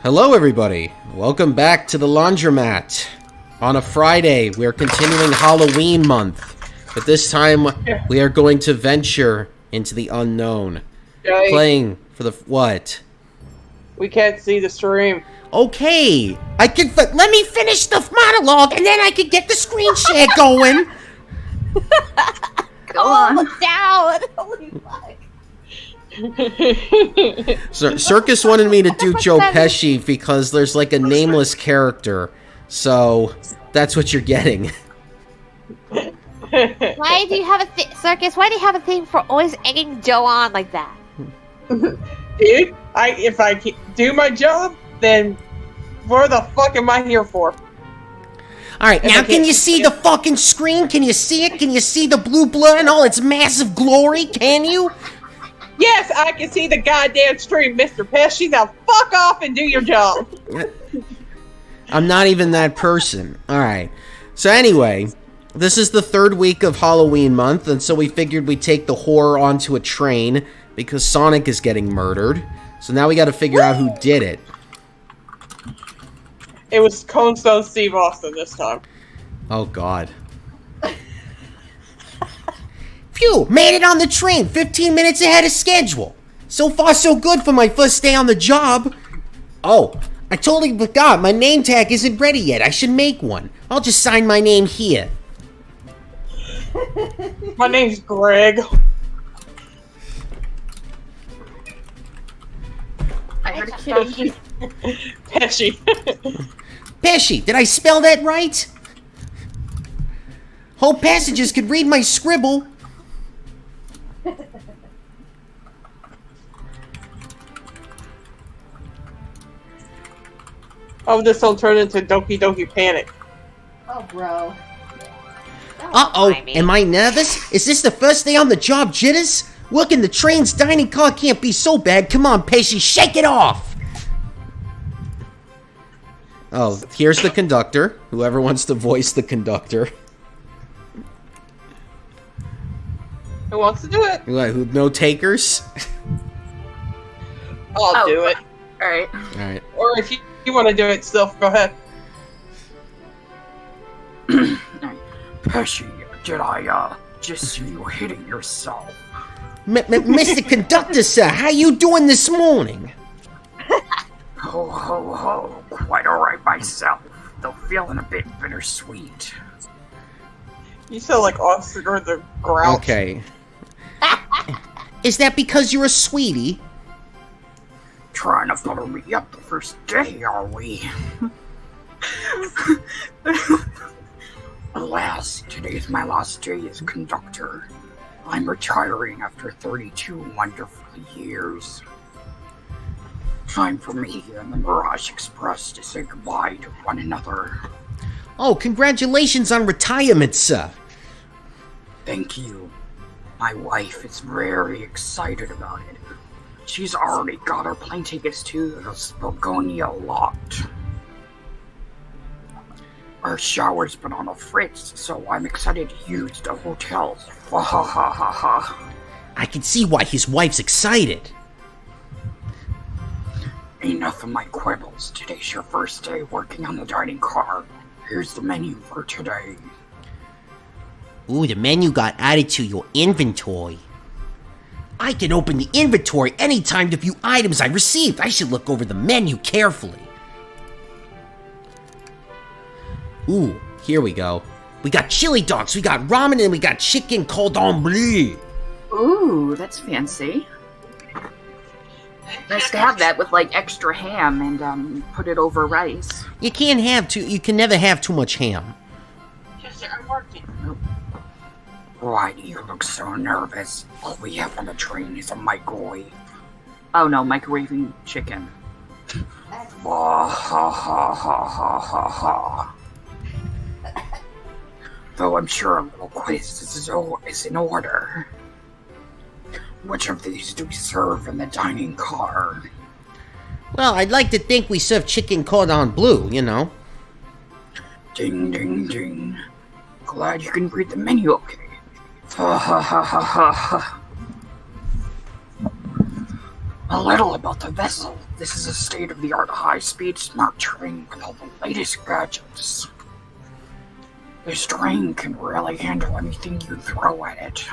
Hello everybody, welcome back to the Laundromat. On a Friday, we're continuing Halloween month, but this time we are going to venture into the unknown. Jay, Playing for the... what? we can't see the stream. Okay, I can... let me finish the monologue and then I can get the screen share going. Go on. Down! Holy fuck. Circus wanted me to do Joe Pesci because there's like a nameless character, so that's what you're getting. Why do you have a Circus? Why do you have a thing for always egging Joe on like that? Dude, if I do my job, then what the fuck am I here for? Alright, now can you see the fucking screen? Can you see it? Can you see the blue blur and all its massive glory? Can you? Yes, I can see the goddamn stream, Mr. Pesci. Now fuck off and do your job. I'm not even that person. Alright. So anyway, this is the third week of Halloween month, and so we figured we'd take the horror onto a train because Sonic is getting murdered. So now we gotta figure out who did it. It was Cone Stone Steve Austin this time. Oh god. Phew, made it on the train 15 minutes ahead of schedule. So far so good for my first day on the job. Oh, I totally forgot my name tag isn't ready yet. I should make one. I'll just sign my name here. My name's Greg. I heard a kitty. Pesci. Pesci, did I spell that right? Whole passages could read my scribble. Oh, this will turn into Doki Doki Panic. Oh, bro. Uh-oh, am I nervous? Is this the first day on the job, jitters? Working the train's dining car can't be so bad. Come on, Pesci, shake it off! Oh, here's the conductor. Whoever wants to voice the conductor. Who wants to do it? No takers? I'll do it. Alright. Alright. Or if you want to do it, Sylph, go ahead. Pesci, did I, just see you hitting yourself? Mr. Conductor, sir, how you doing this morning? Ho, ho, ho, quite alright myself, though feeling a bit bittersweet. You sound like Oscar the Grouch. Okay. Is that because you're a sweetie? Trying to butter me up the first day, are we? Alas, today's my last day as conductor. I'm retiring after 32 wonderful years. Time for me and the Mirage Express to say goodbye to one another. Oh, congratulations on retirement, sir. Thank you. My wife is very excited about it. She's already got her plane tickets to Spagonia locked. Our shower's been on a fritz, so I'm excited to use the hotels. Ha ha ha ha ha. I can see why his wife's excited. Enough of my quibbles. Today's your first day working on the dining car. Here's the menu for today. Ooh, the menu got added to your inventory. I can open the inventory anytime to view items I received. I should look over the menu carefully. Ooh, here we go. We got chili dogs, we got ramen, and we got chicken cordon bleu. Ooh, that's fancy. Nice to have that with like extra ham and put it over rice. You can never have too much ham. I'm working. Why do you look so nervous? All we have on the train is a microwave. Oh no, microwaving chicken. Ha ha ha ha ha ha ha. Though I'm sure a little quiz is in order. Which of these do we serve in the dining car? Well, I'd like to think we serve chicken cordon bleu, you know. Ding ding ding. Glad you can read the menu okay. Ha ha ha ha ha ha. A little about the vessel. This is a state-of-the-art high-speed smart train with all the latest gadgets. This train can really handle anything you throw at it.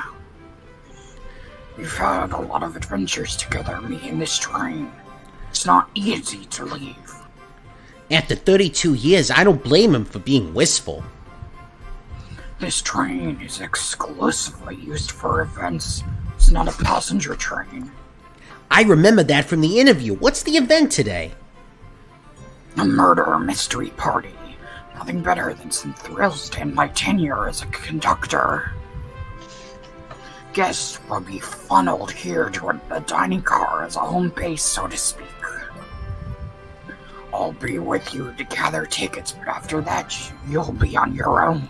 We've had a lot of adventures together, me and this train. It's not easy to leave. After 32 years, I don't blame him for being wistful. This train is exclusively used for events. It's not a passenger train. I remember that from the interview. What's the event today? A murder mystery party. Nothing better than some thrills to end my tenure as a conductor. Guests will be funneled here to a dining car as a home base, so to speak. I'll be with you to gather tickets, but after that, you'll be on your own.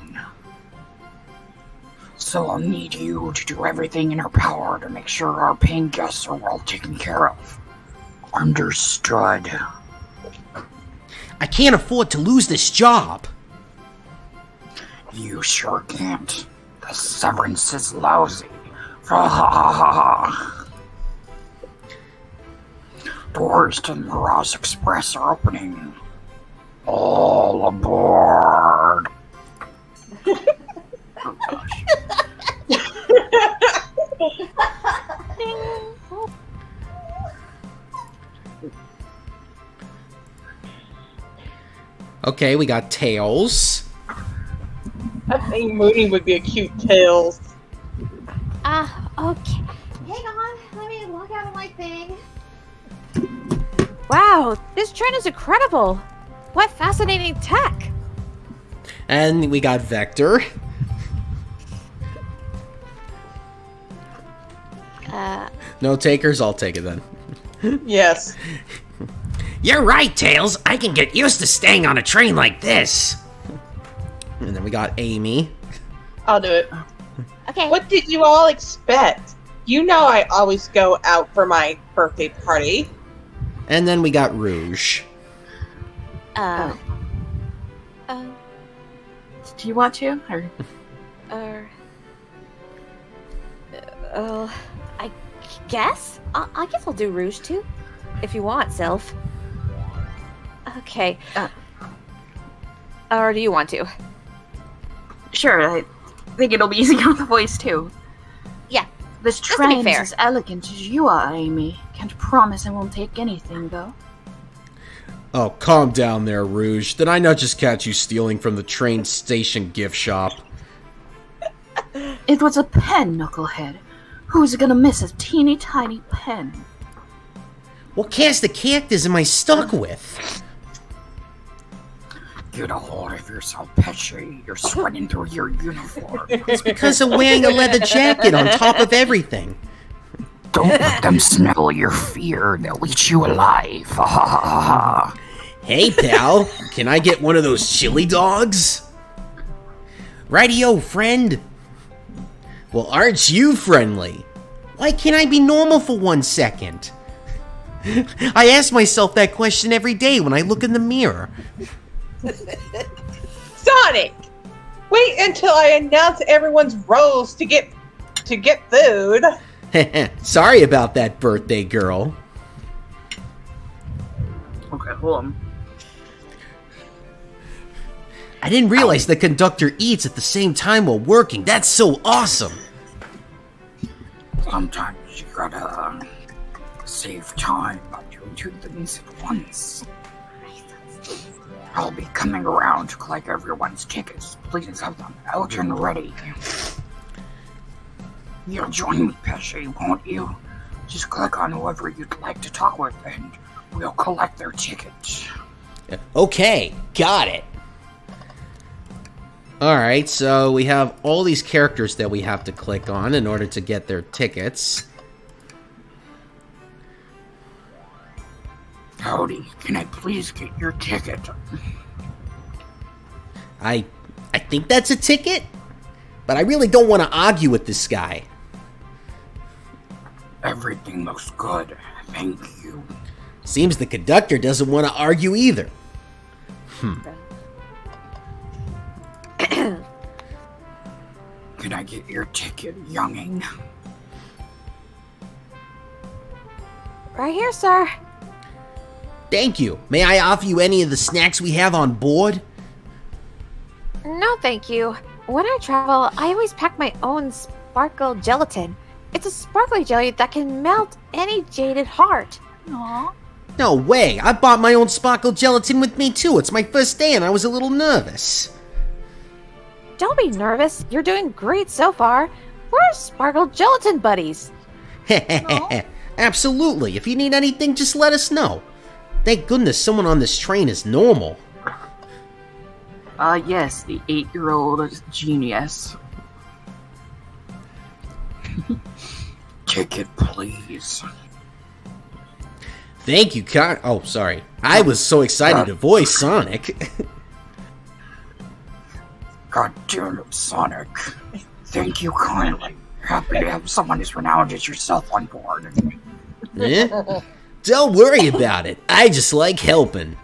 So I'll need you to do everything in your power to make sure our paying guests are well taken care of. Understood. I can't afford to lose this job. You sure can't. The severance is lousy. Doors to the Mirage Express are opening. All aboard. Oh gosh. Okay, we got Tails. I think Mooney would be a cute Tails. Okay. Hang on. Let me log out of my thing. Wow, this train is incredible. What fascinating tech. And we got Vector. No takers? I'll take it then. Yes. You're right, Tails. I can get used to staying on a train like this. And then we got Amy. I'll do it. Okay. What did you all expect? You know I always go out for my birthday party. And then we got Rouge. Do you want to? I guess? I guess I'll do Rouge too. If you want, Sylph. Okay. Or do you want to? Sure, I think it'll be easy on the voice too. Yeah. This Just to be train fair. is as elegant as you are, Amy. Can't promise I won't take anything, though. Oh, calm down there, Rouge. Did I not just catch you stealing from the train station gift shop? It was a pen, knucklehead. Who's gonna miss a teeny tiny pen? What cast of characters am I stuck with? Get a hold of yourself, Pesci. You're sweating through your uniform. It's because I'm wearing a leather jacket on top of everything. Don't let them smell your fear. They'll eat you alive. Ha ha ha ha. Hey, pal. Can I get one of those chili dogs? Rightio, friend. Well, aren't you friendly? Why can't I be normal for 1 second? I ask myself that question every day when I look in the mirror. Sonic! Wait until I announce everyone's roles to get food. Sorry about that, birthday girl. Okay, hold on. I didn't realize the conductor eats at the same time while working. That's so awesome. Sometimes you gotta save time by doing two things at once. I'll be coming around to collect everyone's tickets. Please have them out and ready. You'll join me, Pesci, won't you? Just click on whoever you'd like to talk with and we'll collect their tickets. Okay, got it. Alright, so we have all these characters that we have to click on in order to get their tickets. Howdy, can I please get your ticket? I think that's a ticket, but I really don't want to argue with this guy. Everything looks good, thank you. Seems the conductor doesn't want to argue either. Can I get your ticket, younging? Right here, sir. Thank you. May I offer you any of the snacks we have on board? No, thank you. When I travel, I always pack my own sparkle gelatin. It's a sparkly jelly that can melt any jaded heart. Aw. No way. I bought my own sparkle gelatin with me too. It's my first day and I was a little nervous. Don't be nervous. You're doing great so far. We're sparkle gelatin buddies. Absolutely. If you need anything, just let us know. Thank goodness someone on this train is normal. Yes, the 8-year-old genius. Ticket, please. Thank you, Oh, sorry. I was so excited to voice Sonic. God damn it, Sonic. Thank you kindly. Happy to have someone as renowned as yourself on board. Eh? Don't worry about it. I just like helping.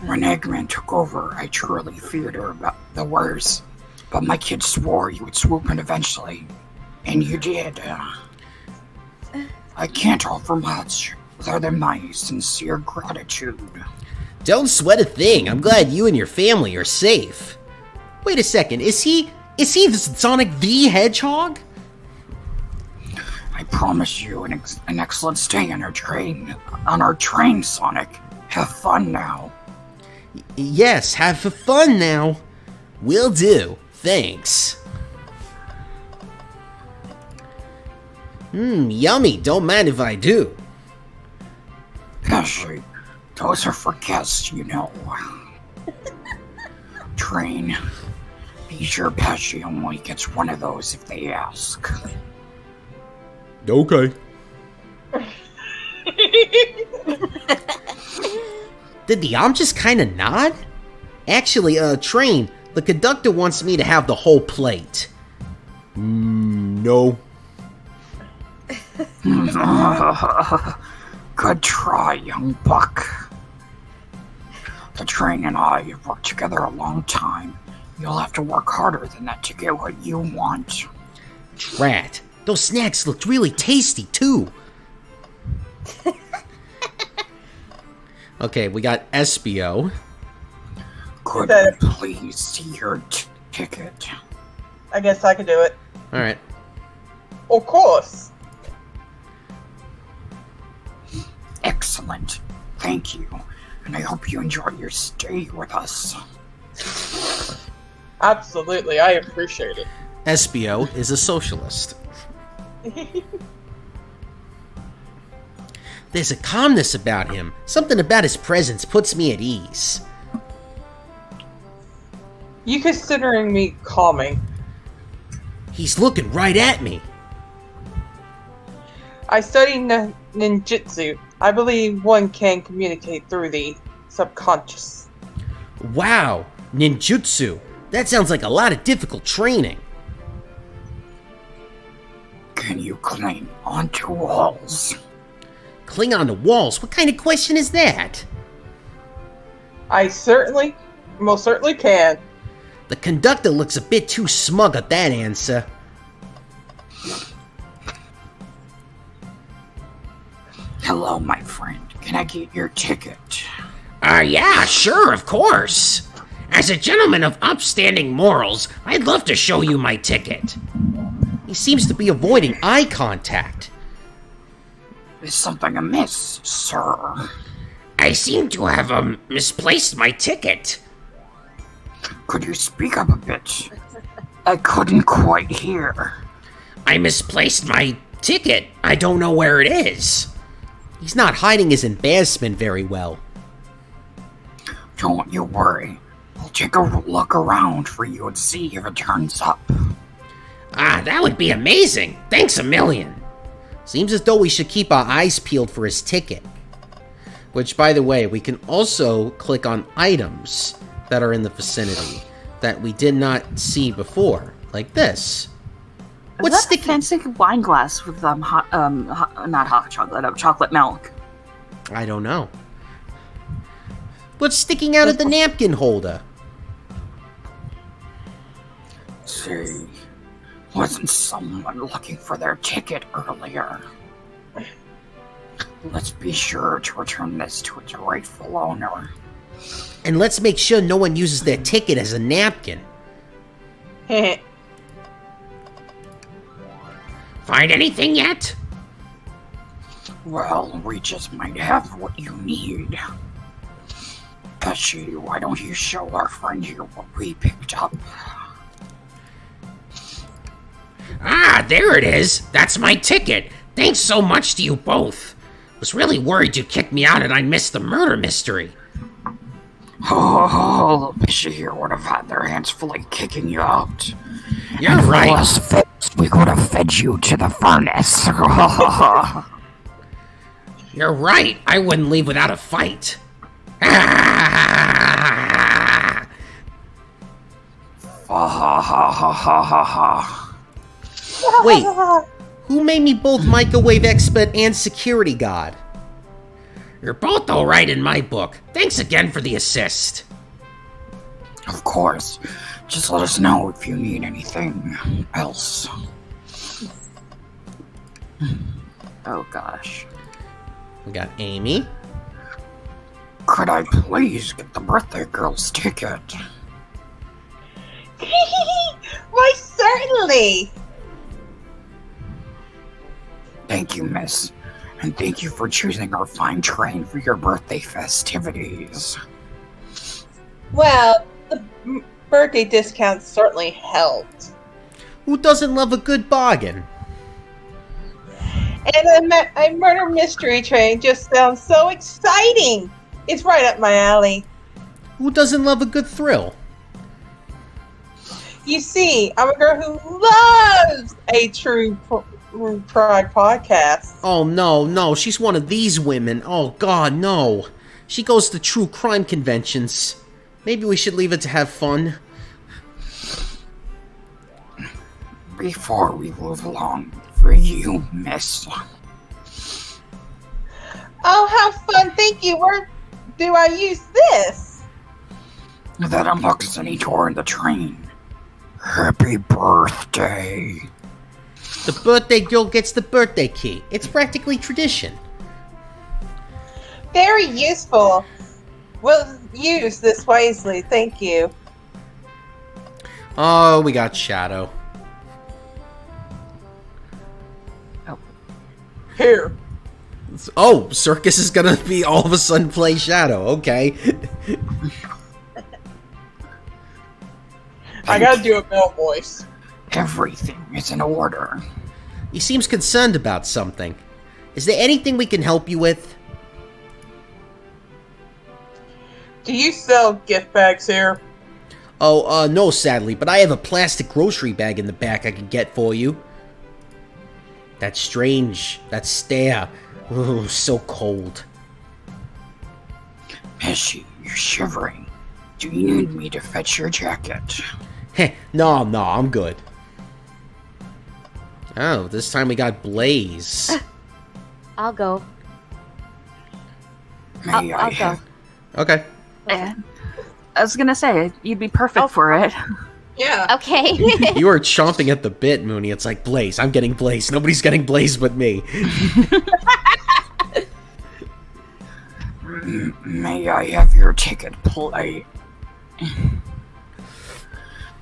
When Eggman took over, I truly feared her about the worst. But my kids swore you would swoop in eventually. And you did. I can't offer much other than my sincere gratitude. Don't sweat a thing. I'm glad you and your family are safe. Wait a second. Is he Sonic the Hedgehog? I promise you an excellent stay on our train, Sonic. Have fun now. Yes, have fun now. Will do. Thanks. Yummy. Don't mind if I do. Pesci, those are for guests, you know. Train. Be sure Pesci only gets one of those if they ask. Okay. Did the arm just kind of nod? Actually, Train, the conductor wants me to have the whole plate. No. Good try, young buck. The train and I have worked together a long time. You'll have to work harder than that to get what you want. Drat. Those snacks looked really tasty, too. Okay, we got Espio. Could I please see your ticket? I guess I can do it. Alright. Of course. Excellent. Thank you. And I hope you enjoy your stay with us. Absolutely, I appreciate it. Espio is a socialist. There's a calmness about him. Something about his presence puts me at ease. You considering me calming? He's looking right at me. I study ninjutsu. I believe one can communicate through the subconscious. Wow, ninjutsu. That sounds like a lot of difficult training. Can you climb onto walls? Cling on to walls? What kind of question is that? I most certainly can. The conductor looks a bit too smug at that answer. Hello, my friend. Can I get your ticket? Yeah, sure, of course. As a gentleman of upstanding morals, I'd love to show you my ticket. He seems to be avoiding eye contact. Is something amiss, sir? I seem to have, misplaced my ticket. Could you speak up a bit? I couldn't quite hear. I misplaced my ticket. I don't know where it is. He's not hiding his embarrassment very well. Don't you worry. I'll take a look around for you and see if it turns up. That would be amazing. Thanks a million. Seems as though we should keep our eyes peeled for his ticket. Which, by the way, we can also click on items that are in the vicinity that we did not see before, like this. What's that fancy wine glass with not hot chocolate, chocolate milk? I don't know. What's sticking out of the napkin holder? See, wasn't someone looking for their ticket earlier? Let's be sure to return this to its rightful owner. And let's make sure no one uses their ticket as a napkin. Find anything yet? Well, we just might have what you need. Pesci, why don't you show our friend here what we picked up? Ah, there it is. That's my ticket. Thanks so much to you both. Was really worried you'd kick me out and I'd miss the murder mystery. Oh, Pesci here would have had their hands fully kicking you out. You're and right. For less fits, we could have fed you to the furnace. You're right. I wouldn't leave without a fight. Wait, who made me both microwave expert and security guard? You're both alright in my book. Thanks again for the assist. Of course. Just let us know if you need anything else. Oh gosh. We got Amy. Could I please get the birthday girl's ticket? Why, certainly. Thank you, miss. And thank you for choosing our fine train for your birthday festivities. Well, the birthday discount certainly helped. Who doesn't love a good bargain? And a murder mystery train just sounds so exciting. It's right up my alley. Who doesn't love a good thrill? You see, I'm a girl who loves a true crime podcast. Oh no, she's one of these women. Oh god, no. She goes to true crime conventions. Maybe we should leave her to have fun. Before we move along, for you, miss. Oh, how fun. Thank you. Where do I use this? That unlocks any door in the train. Happy birthday. The birthday girl gets the birthday key. It's practically tradition. Very useful. We'll use this wisely. Thank you. Oh, we got Shadow. Here. Oh, Circus is gonna be all of a sudden play Shadow. Okay. I gotta do a male voice. Everything is in order. He seems concerned about something. Is there anything we can help you with? Do you sell gift bags here? Oh, no, sadly, but I have a plastic grocery bag in the back I can get for you. That's strange. That stare. Ooh, so cold. Pesci, you're shivering. Do you need me to fetch your jacket? Heh, no, I'm good. Oh, this time we got Blaze. I'll go. May I'll I go. Okay. I was gonna say, you'd be perfect for it. Yeah. Okay. You are chomping at the bit, Mooney. It's like, Blaze, I'm getting Blaze. Nobody's getting Blaze but me. May I have your ticket, plate?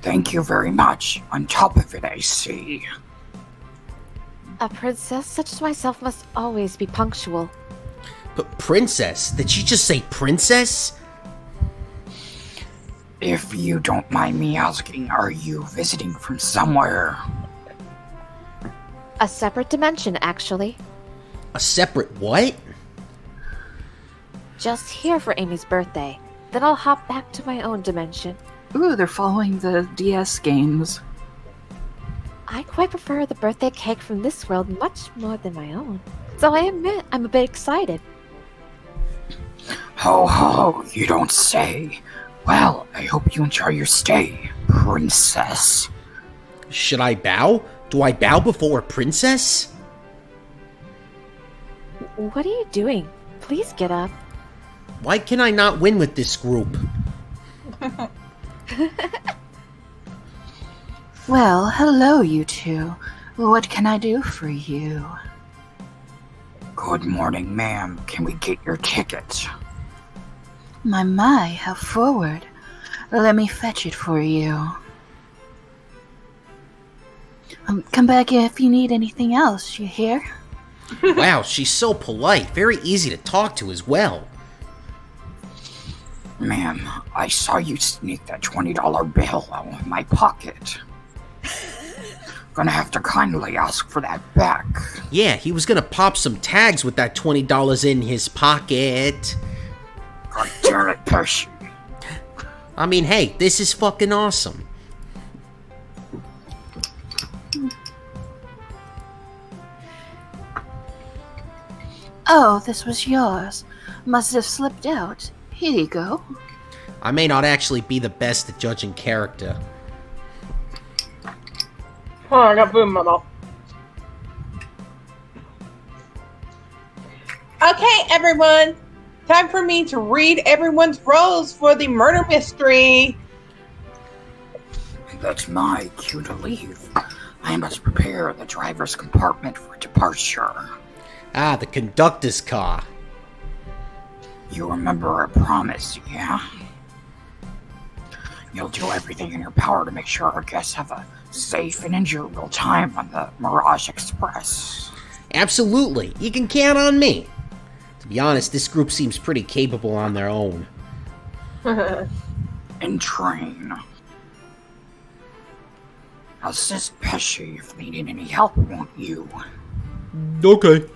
Thank you very much. On top of it, I see. A princess such as myself must always be punctual. But princess? Did she just say princess? If you don't mind me asking, are you visiting from somewhere? A separate dimension, actually. A separate what? Just here for Amy's birthday. Then I'll hop back to my own dimension. Ooh, they're following the DS games. I quite prefer the birthday cake from this world much more than my own. So I admit I'm a bit excited. Ho ho, you don't say. Well, I hope you enjoy your stay, princess. Should I bow? Do I bow before a princess? What are you doing? Please get up. Why can I not win with this group? Well, hello, you two. What can I do for you? Good morning, ma'am. Can we get your ticket? My, how forward. Let me fetch it for you. Come back if you need anything else, you hear? Wow, she's so polite. Very easy to talk to as well. Ma'am, I saw you sneak that $20 bill out of my pocket. Gonna have to kindly ask for that back. Yeah, he was gonna pop some tags with that $20 in his pocket. God damn it, Pesci. I mean, hey, this is fucking awesome. Oh, this was yours. Must have slipped out. Here you go. I may not actually be the best at judging character. Oh, I got boom in my mouth. Okay, everyone. Time for me to read everyone's roles for the murder mystery. That's my cue to leave. I must prepare the driver's compartment for departure. Ah, the conductor's car. You remember our promise, yeah? You'll do everything in your power to make sure our guests have a safe and enjoyable time on the Mirage Express. Absolutely, you can count on me. To be honest, this group seems pretty capable on their own. And train. Assist Pesci if needing any help, won't you? Okay.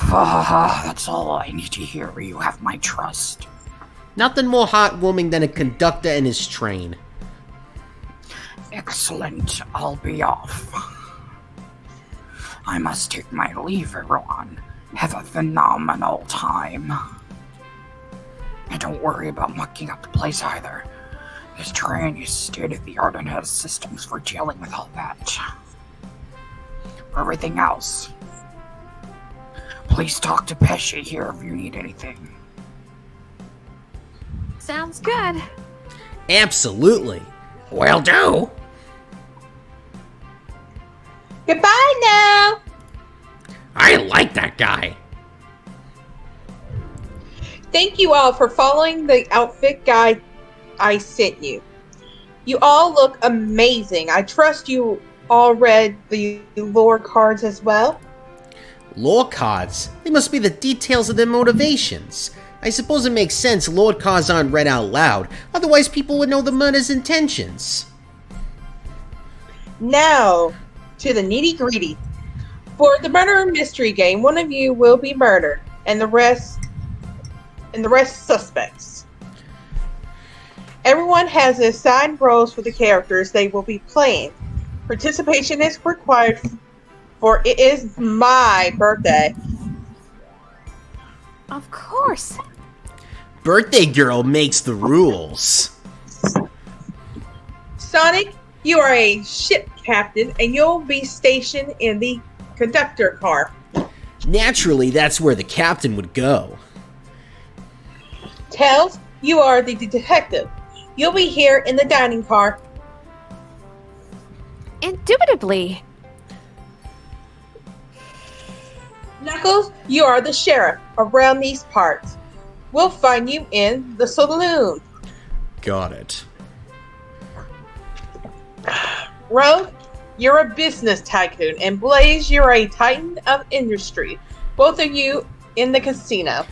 That's all I need to hear. You have my trust. Nothing more heartwarming than a conductor and his train. Excellent. I'll be off. I must take my leave, everyone. Have a phenomenal time. And don't worry about mucking up the place either. This train is state-of-the-art and has systems for dealing with all that. For everything else, please talk to Pesci here if you need anything. Sounds good. Absolutely. Will do. Goodbye now. I like that guy. Thank you all for following the outfit guide I sent you. You all look amazing. I trust you all read the lore cards as well. Lore cards? They must be the details of their motivations. I suppose it makes sense lore cards aren't read out loud, otherwise people would know the murder's intentions. Now, to the nitty-gritty. For the murder mystery game, one of you will be murdered, and the rest suspects. Everyone has assigned roles for the characters they will be playing. Participation is required, for it is my birthday. Of course. Birthday girl makes the rules. Sonic, you are a ship captain, and you'll be stationed in the conductor car. Naturally, that's where the captain would go. Tails, you are the detective. You'll be here in the dining car. Indubitably. Knuckles, you are the sheriff around these parts. We'll find you in the saloon. Got it. Rogue, you're a business tycoon, and Blaze, you're a titan of industry. Both of you in the casino.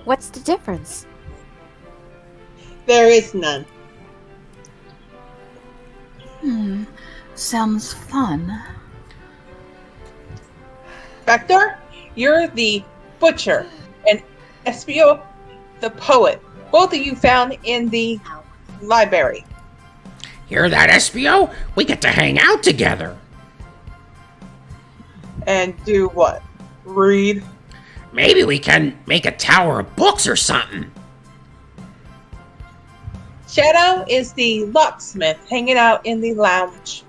What's the difference? There is none. Sounds fun. Vector, you're the butcher, and Espio, the poet. Both of you found in the library. Hear that, Espio? We get to hang out together. And do what? Read? Maybe we can make a tower of books or something. Shadow is the locksmith hanging out in the lounge.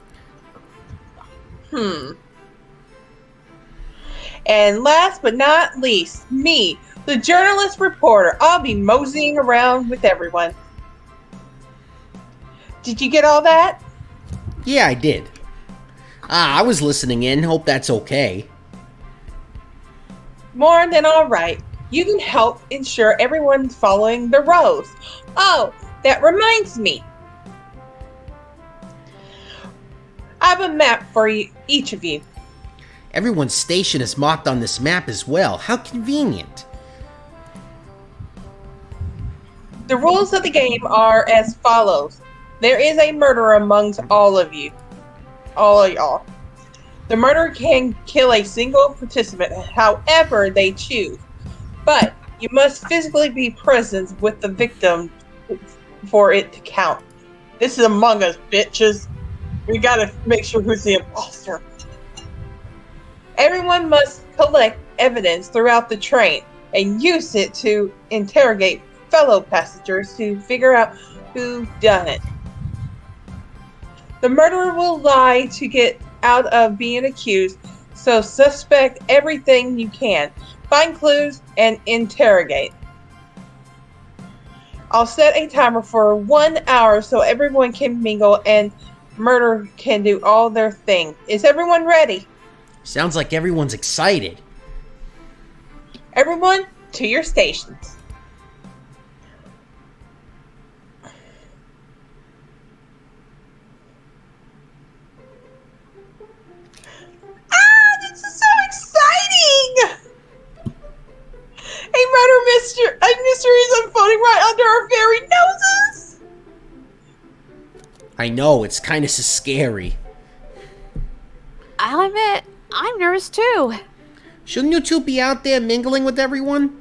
And last but not least, me, the journalist reporter. I'll be moseying around with everyone. Did you get all that? Yeah, I did. I was listening in. Hope that's okay. More than all right. You can help ensure everyone's following the rules. Oh, that reminds me. I have a map for each of you. Everyone's station is marked on this map as well. How convenient. The rules of the game are as follows. There is a murderer amongst all of you. All of y'all. The murderer can kill a single participant however they choose. But you must physically be present with the victim for it to count. This is Among Us, bitches. We gotta make sure who's the imposter. Everyone must collect evidence throughout the train and use it to interrogate fellow passengers to figure out who done it. The murderer will lie to get out of being accused, so suspect everything you can. Find clues and interrogate. I'll set a timer for 1 hour so everyone can mingle and murder can do all their thing. Is everyone ready? Sounds like everyone's excited. Everyone, to your stations. This is so exciting! A mystery is unfolding right under our very noses! I know, it's kind of scary. I'll admit, I'm nervous too. Shouldn't you two be out there mingling with everyone?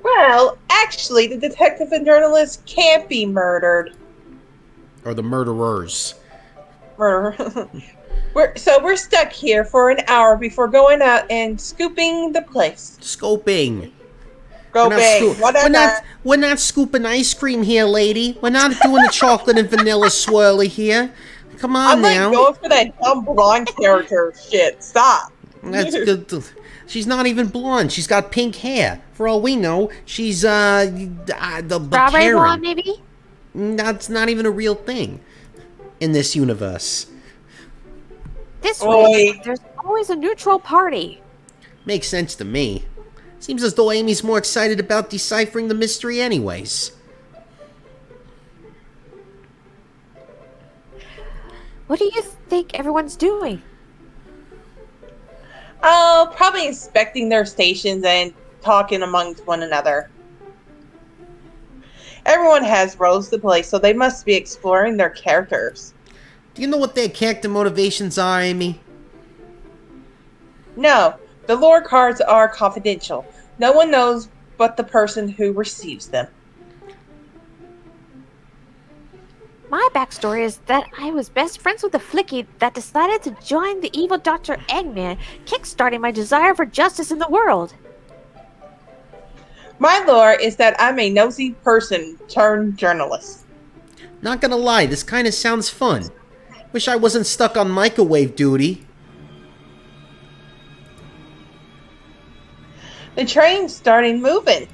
Well, actually, the detective and journalist can't be murdered. Or the murderers? Murder. We're stuck here for an hour before going out and scooping the place. Scoping. Go big. We're not scooping ice cream here, lady. We're not doing the chocolate and vanilla swirly here. Come on I'm now. like going for that dumb blonde character shit. Stop. That's good. She's not even blonde. She's got pink hair. For all we know, she's the Strawberry Karen. blonde, maybe? That's not even a real thing in this universe. This Oi. way, there's always a neutral party. Makes sense to me. Seems as though Amy's more excited about deciphering the mystery anyways. What do you think everyone's doing? Oh, probably inspecting their stations and talking amongst one another. Everyone has roles to play, so they must be exploring their characters. Do you know what their character motivations are, Amy? No, the lore cards are confidential. No one knows but the person who receives them. My backstory is that I was best friends with a flicky that decided to join the evil Dr. Eggman, kickstarting my desire for justice in the world. My lore is that I'm a nosy person turned journalist. Not gonna lie, this kinda sounds fun. Wish I wasn't stuck on microwave duty. The train's starting moving.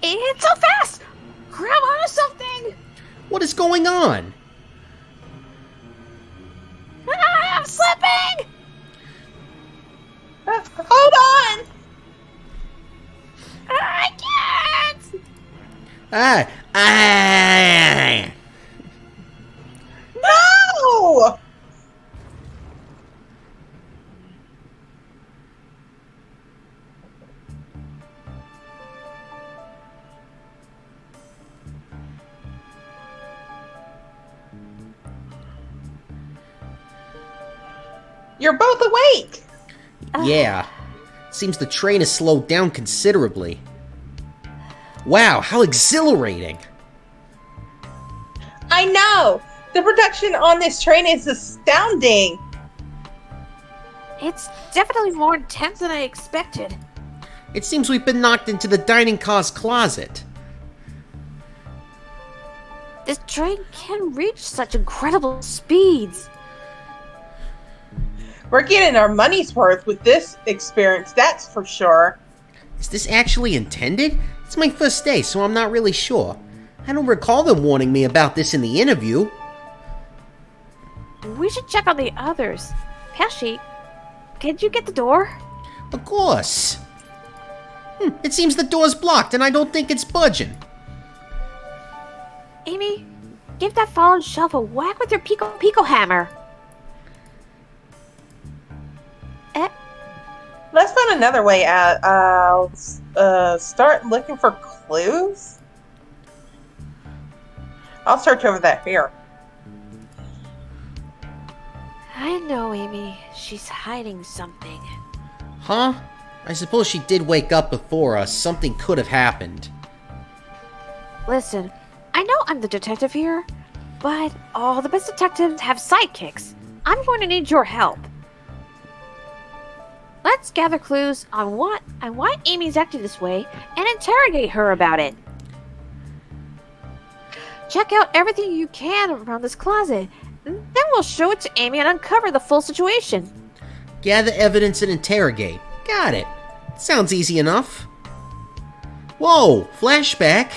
It's so fast! Grab onto something! What is going on? I'm slipping! Hold on! I can't! Ah! No! You're both awake! Yeah. Seems the train has slowed down considerably. Wow, how exhilarating! I know! The production on this train is astounding! It's definitely more intense than I expected. It seems we've been knocked into the dining car's closet. This train can reach such incredible speeds. We're getting our money's worth with this experience, that's for sure. Is this actually intended? It's my first day, so I'm not really sure. I don't recall them warning me about this in the interview. We should check on the others. Pesci, could you get the door? Of course. It seems the door's blocked and I don't think it's budging. Amy, give that fallen shelf a whack with your Pico hammer. Let's find another way out. I'll start looking for clues. I'll search over that here. I know, Amy. She's hiding something. Huh? I suppose she did wake up before us. Something could have happened. Listen, I know I'm the detective here, but all the best detectives have sidekicks. I'm going to need your help. Let's gather clues on what and why Amy's acting this way and interrogate her about it. Check out everything you can around this closet. Then we'll show it to Amy and uncover the full situation. Gather evidence and interrogate. Got it. Sounds easy enough. Whoa, flashback.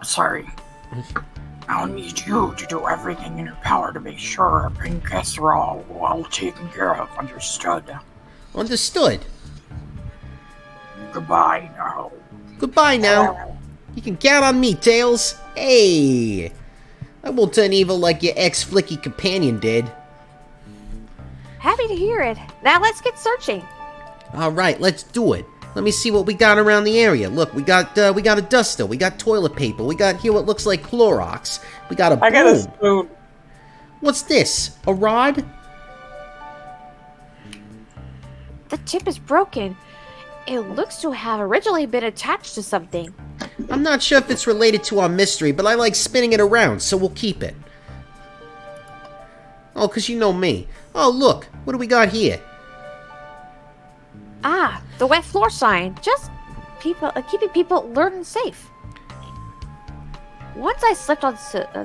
Sorry. I'll need you to do everything in your power to make sure pink guests are all well taken care of. Understood? Understood. Goodbye now. Goodbye now. You can count on me, Tails. Hey. I won't turn evil like your ex-flicky companion did. Happy to hear it. Now let's get searching. Alright, let's do it. Let me see what we got around the area. Look, we got a duster, we got toilet paper, we got here what looks like Clorox, we got a broom. I got a spoon. What's this? A rod? The tip is broken. It looks to have originally been attached to something. I'm not sure if it's related to our mystery, but I like spinning it around, so we'll keep it. Oh, 'cause you know me. Oh, look, what do we got here? Ah, the wet floor sign. Just keeping people alert and safe. Once I slipped on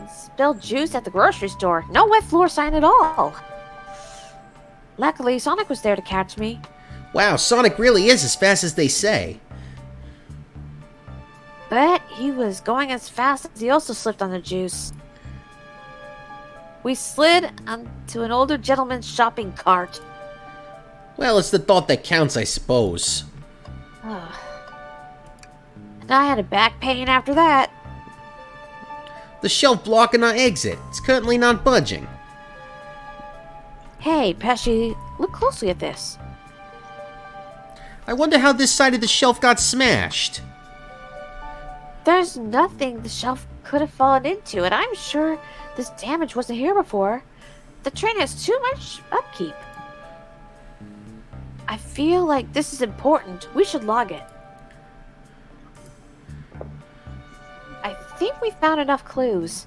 spilled juice at the grocery store. No wet floor sign at all. Luckily, Sonic was there to catch me. Wow, Sonic really is as fast as they say. But he was going as fast as he also slipped on the juice. We slid onto an older gentleman's shopping cart. Well, it's the thought that counts, I suppose. And I had a back pain after that. The shelf blocking our exit. It's currently not budging. Hey, Pesci, look closely at this. I wonder how this side of the shelf got smashed. There's nothing the shelf could have fallen into, and I'm sure this damage wasn't here before. The train has too much upkeep. I feel like this is important. We should log it. I think we found enough clues.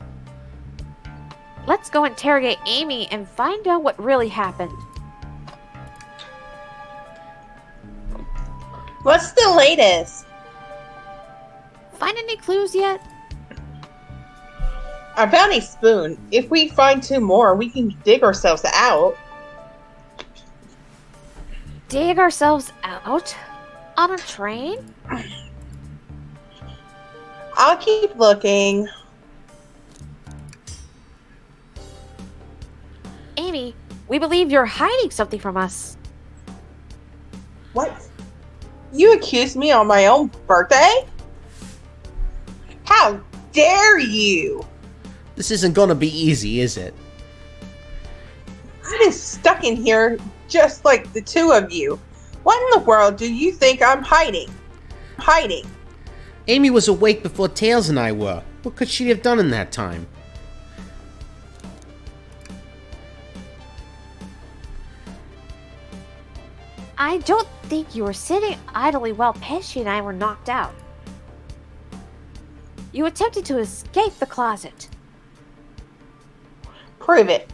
Let's go interrogate Amy and find out what really happened. What's the latest? Find any clues yet? I found a spoon. If we find 2 more, we can dig ourselves out. Dig ourselves out? On a train? I'll keep looking. Amy, we believe you're hiding something from us. What? You accused me on my own birthday? How dare you? This isn't gonna be easy, is it? I've been stuck in here just like the 2 of you. What in the world do you think I'm hiding? Amy was awake before Tails and I were. What could she have done in that time? I don't think you were sitting idly while Pesci and I were knocked out. You attempted to escape the closet. Prove it.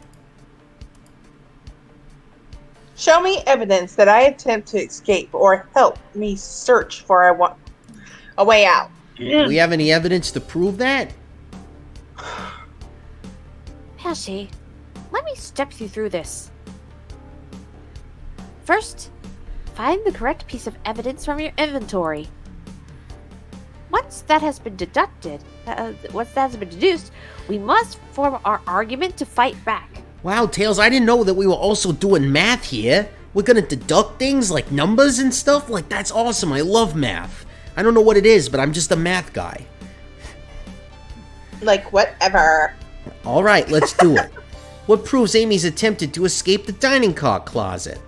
Show me evidence that I attempt to escape or help me search for a way out. Do we have any evidence to prove that? Pesci, let me step you through this. First, find the correct piece of evidence from your inventory. Once that has been deduced, we must form our argument to fight back. Wow, Tails, I didn't know that we were also doing math here. We're gonna deduct things like numbers and stuff? Like, that's awesome. I love math. I don't know what it is, but I'm just a math guy. Like, whatever. Alright, let's do it. What proves Amy's attempted to escape the dining car closet?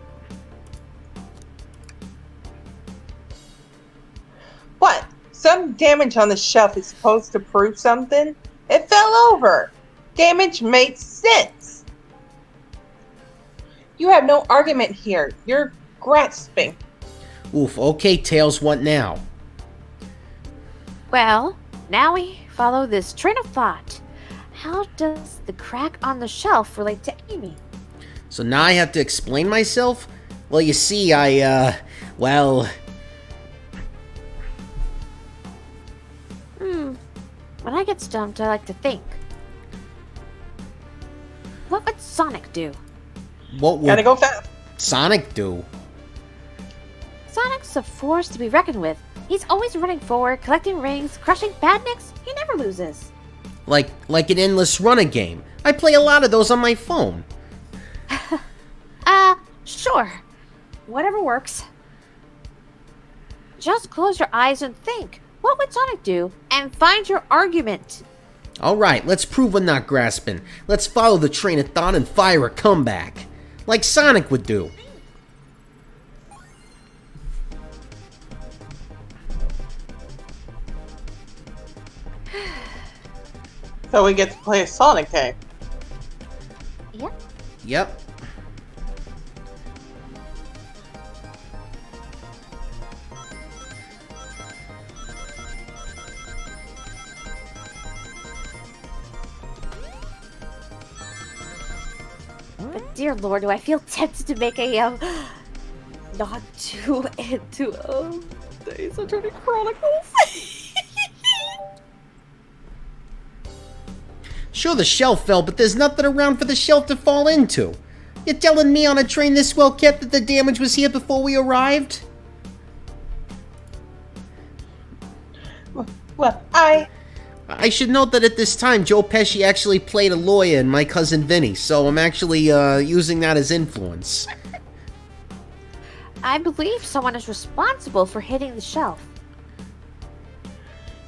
What? Some damage on the shelf is supposed to prove something? It fell over. Damage makes sense. You have no argument here. You're grasping. Oof, okay, Tails, what now? Well, now we follow this train of thought. How does the crack on the shelf relate to Amy? So now I have to explain myself? Well, you see, When I get stumped, I like to think. What would Sonic do? What would Gotta go fast. Sonic do? Sonic's a force to be reckoned with. He's always running forward, collecting rings, crushing badniks. He never loses. Like an endless runner game. I play a lot of those on my phone. Sure. Whatever works. Just close your eyes and think. What would Sonic do? And find your argument. Alright, let's prove we're not grasping. Let's follow the train of thought and fire a comeback. Like Sonic would do. So we get to play a Sonic game. Yep. Yep. But dear Lord, do I feel tempted to make a not too into Days Attorney Chronicles. Sure, the shelf fell, but there's nothing around for the shelf to fall into. You're telling me on a train this well kept that the damage was here before we arrived? Well, I should note that at this time, Joe Pesci actually played a lawyer in My Cousin Vinny, so I'm actually using that as influence. I believe someone is responsible for hitting the shelf.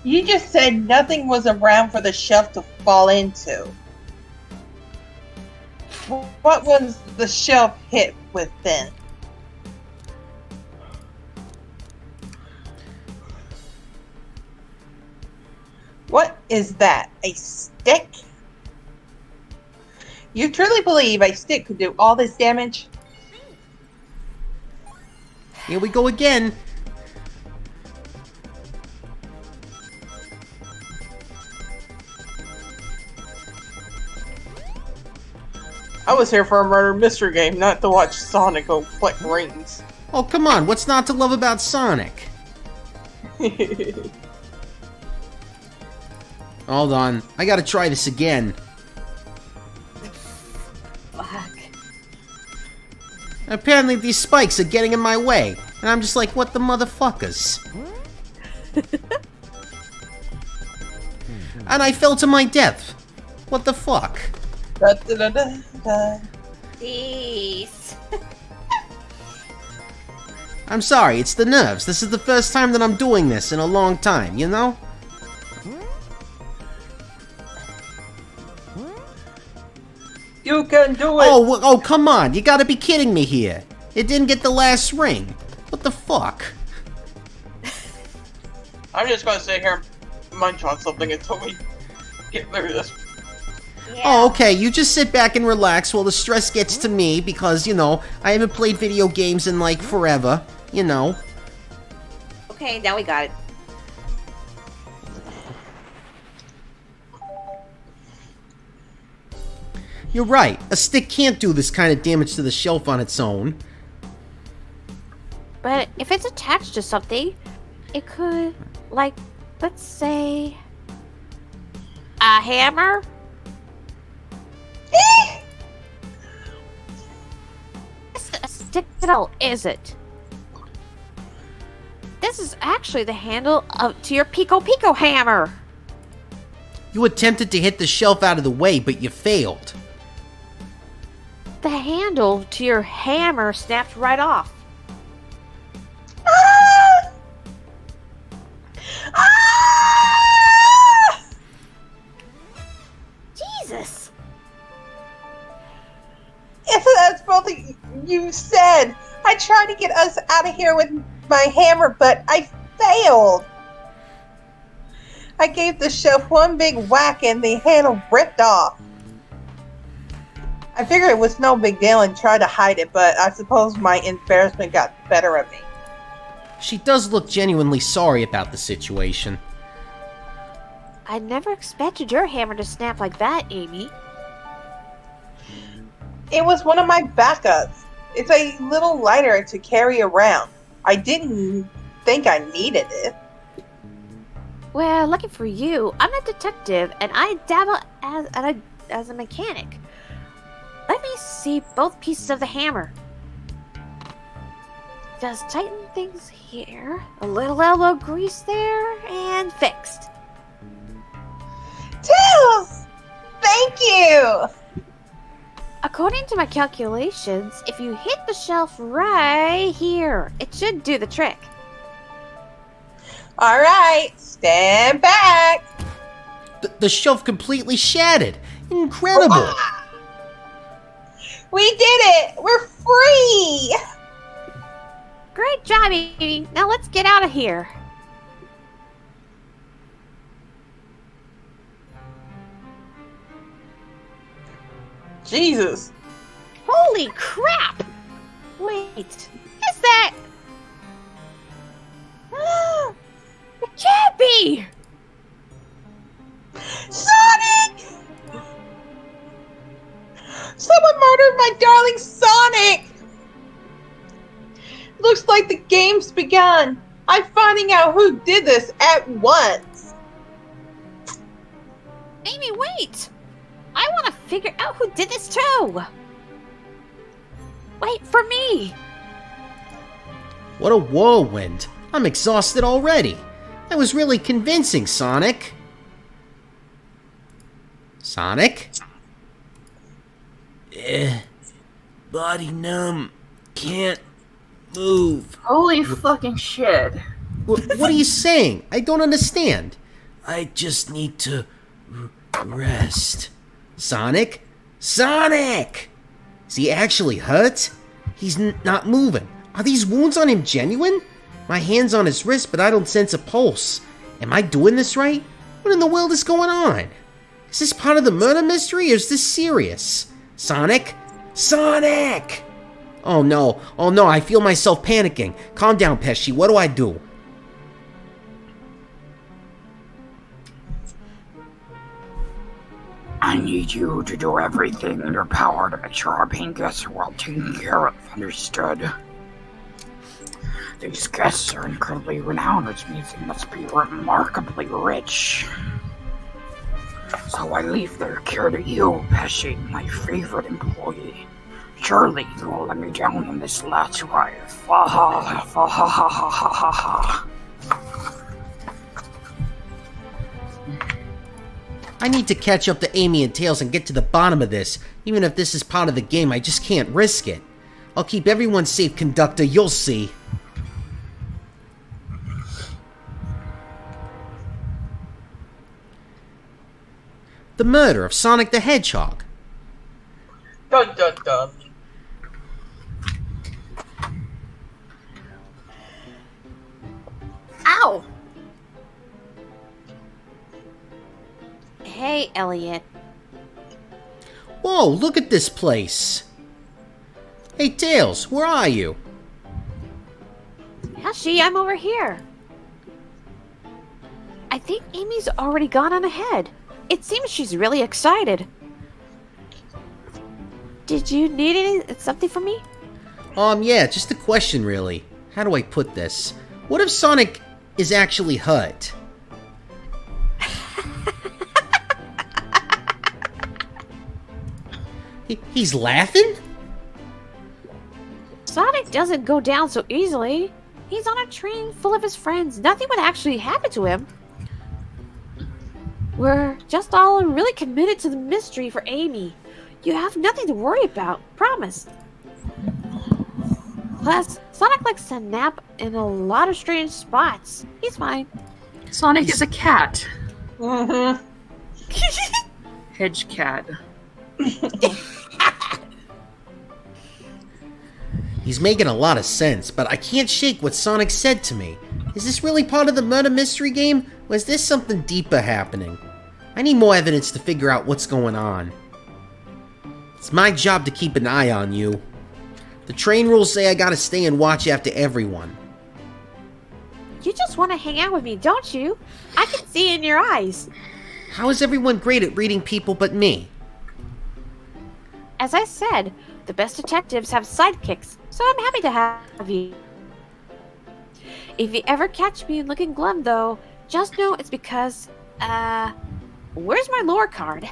You just said nothing was around for the shelf to fall into. What was the shelf hit with then? What is that? A stick? You truly believe a stick could do all this damage? Here we go again. I was here for a murder mystery game, not to watch Sonic go collect rings. Oh, come on, what's not to love about Sonic? Hold on, I gotta try this again. Fuck. Apparently these spikes are getting in my way, and I'm just like, what the motherfuckers? And I fell to my death. What the fuck? Da, da, da, da, da. Jeez. I'm sorry, it's the nerves. This is the first time that I'm doing this in a long time, you know? You can do it! Oh, come on, you gotta be kidding me here. It didn't get the last ring. What the fuck? I'm just gonna sit here and munch on something until we get through this. Yeah. Oh, okay, you just sit back and relax while the stress gets to me because, you know, I haven't played video games in, like, forever. You know. Okay, now we got it. You're right, a stick can't do this kind of damage to the shelf on its own. But if it's attached to something, it could, like, let's say, a hammer? It's a stick at all, is it? This is actually the handle to your Pico Pico hammer. You attempted to hit the shelf out of the way, but you failed. The handle to your hammer snapped right off. Ah! Ah! Jesus. If that's both you said, I tried to get us out of here with my hammer, but I failed. I gave the shelf one big whack and the handle ripped off. I figured it was no big deal and tried to hide it, but I suppose my embarrassment got the better of me. She does look genuinely sorry about the situation. I never expected your hammer to snap like that, Amy. It was one of my backups. It's a little lighter to carry around. I didn't think I needed it. Well, lucky for you, I'm a detective and I dabble as a mechanic. Let me see both pieces of the hammer. Just tighten things here, a little elbow grease there, and fixed. Tails! Thank you! According to my calculations, if you hit the shelf right here, it should do the trick. Alright, stand back! The shelf completely shattered. Incredible. We did it! We're free! Great job, Amy. Now let's get out of here. Jesus. Holy crap! Wait, is that... It can't be! Sonic! Someone murdered my darling Sonic! Looks like the game's begun. I'm finding out who did this at once. Amy, wait! I want to figure out who did this too! Wait for me! What a whirlwind. I'm exhausted already. That was really convincing, Sonic. Sonic? Body numb. Can't move. Holy fucking shit. What are you saying? I don't understand. I just need to rest. Sonic? Sonic! Is he actually hurt? He's not moving. Are these wounds on him genuine? My hand's on his wrist, but I don't sense a pulse. Am I doing this right? What in the world is going on? Is this part of the murder mystery, or is this serious? Sonic? Sonic! Oh no, I feel myself panicking. Calm down, Pesci, what do I do? I need you to do everything in your power to make sure our paying guests are well taken care of, understood? These guests are incredibly renowned, which means they must be remarkably rich. So I leave their care to you, Pesci, my favorite employee. Surely you will let me down in this last life. I need to catch up to Amy and Tails and get to the bottom of this. Even if this is part of the game, I just can't risk it. I'll keep everyone safe, Conductor, you'll see. The murder of Sonic the Hedgehog. Dun dun dun. Ow! Hey, Elliot. Whoa, look at this place. Hey, Tails, where are you? Hashi, I'm over here. I think Amy's already gone on ahead. It seems she's really excited. Did you need something from me? Yeah, just a question, really. How do I put this? What if Sonic is actually hurt? He's laughing? Sonic doesn't go down so easily. He's on a train full of his friends. Nothing would actually happen to him. We're just all really committed to the mystery for Amy. You have nothing to worry about, promise. Plus, Sonic likes to nap in a lot of strange spots. He's fine. Sonic is a cat. Mm-hmm. Hedge cat. He's making a lot of sense, but I can't shake what Sonic said to me. Is this really part of the murder mystery game, or is there something deeper happening? I need more evidence to figure out what's going on. It's my job to keep an eye on you. The train rules say I gotta stay and watch after everyone. You just want to hang out with me, don't you? I can see in your eyes. How is everyone great at reading people but me? As I said, the best detectives have sidekicks, so I'm happy to have you. If you ever catch me looking glum, though, just know it's because, where's my lore card?